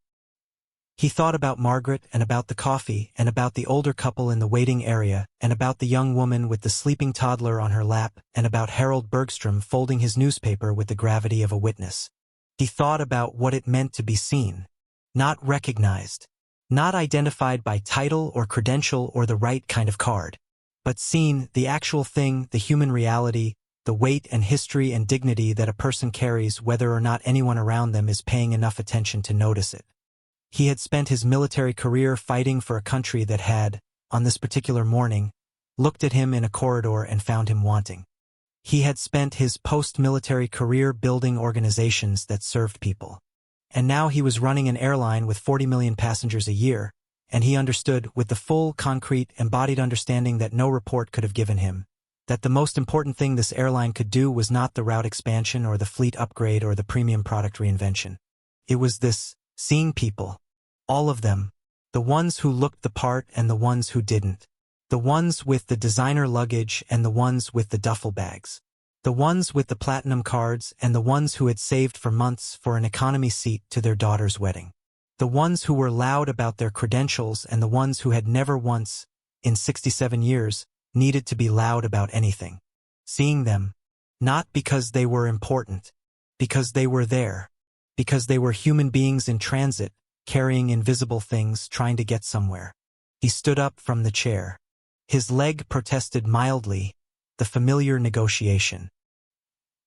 He thought about Margaret and about the coffee and about the older couple in the waiting area and about the young woman with the sleeping toddler on her lap and about Harold Bergstrom folding his newspaper with the gravity of a witness. He thought about what it meant to be seen, not recognized, not identified by title or credential or the right kind of card, but seen, the actual thing, the human reality, the weight and history and dignity that a person carries whether or not anyone around them is paying enough attention to notice it. He had spent his military career fighting for a country that had, on this particular morning, looked at him in a corridor and found him wanting. He had spent his post-military career building organizations that served people. And now he was running an airline with 40 million passengers a year, and he understood, with the full, concrete, embodied understanding that no report could have given him, that the most important thing this airline could do was not the route expansion or the fleet upgrade or the premium product reinvention. It was this, seeing people. All of them. The ones who looked the part and the ones who didn't. The ones with the designer luggage and the ones with the duffel bags. The ones with the platinum cards and the ones who had saved for months for an economy seat to their daughter's wedding. The ones who were loud about their credentials and the ones who had never once, in 67 years, needed to be loud about anything. Seeing them. Not because they were important. Because they were there. Because they were human beings in transit, carrying invisible things, trying to get somewhere. He stood up from the chair. His leg protested mildly, the familiar negotiation.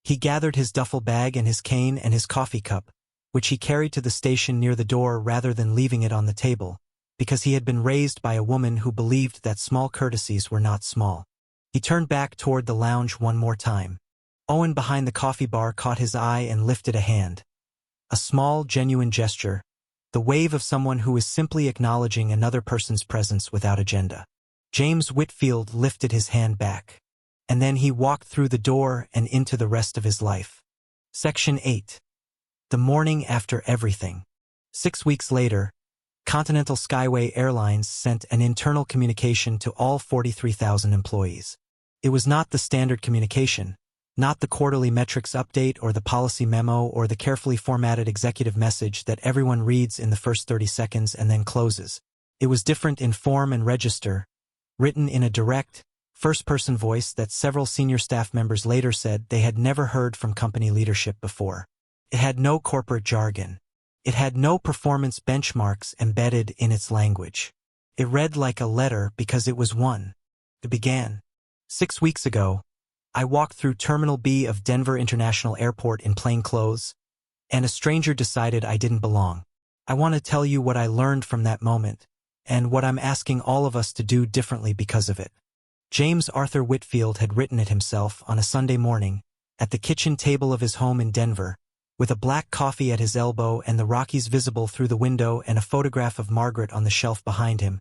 He gathered his duffel bag and his cane and his coffee cup, which he carried to the station near the door rather than leaving it on the table, because he had been raised by a woman who believed that small courtesies were not small. He turned back toward the lounge one more time. Owen behind the coffee bar caught his eye and lifted a hand. A small, genuine gesture, the wave of someone who is simply acknowledging another person's presence without agenda. James Whitfield lifted his hand back. And then he walked through the door and into the rest of his life. Section 8. The morning after everything. 6 weeks later, Continental Skyway Airlines sent an internal communication to all 43,000 employees. It was not the standard communication, not the quarterly metrics update or the policy memo or the carefully formatted executive message that everyone reads in the first 30 seconds and then closes. It was different in form and register, written in a direct, first-person voice that several senior staff members later said they had never heard from company leadership before. It had no corporate jargon. It had no performance benchmarks embedded in its language. It read like a letter because it was one. It began. 6 weeks ago, I walked through Terminal B of Denver International Airport in plain clothes, and a stranger decided I didn't belong. I want to tell you what I learned from that moment, and what I'm asking all of us to do differently because of it. James Arthur Whitfield had written it himself on a Sunday morning, at the kitchen table of his home in Denver, with a black coffee at his elbow and the Rockies visible through the window and a photograph of Margaret on the shelf behind him,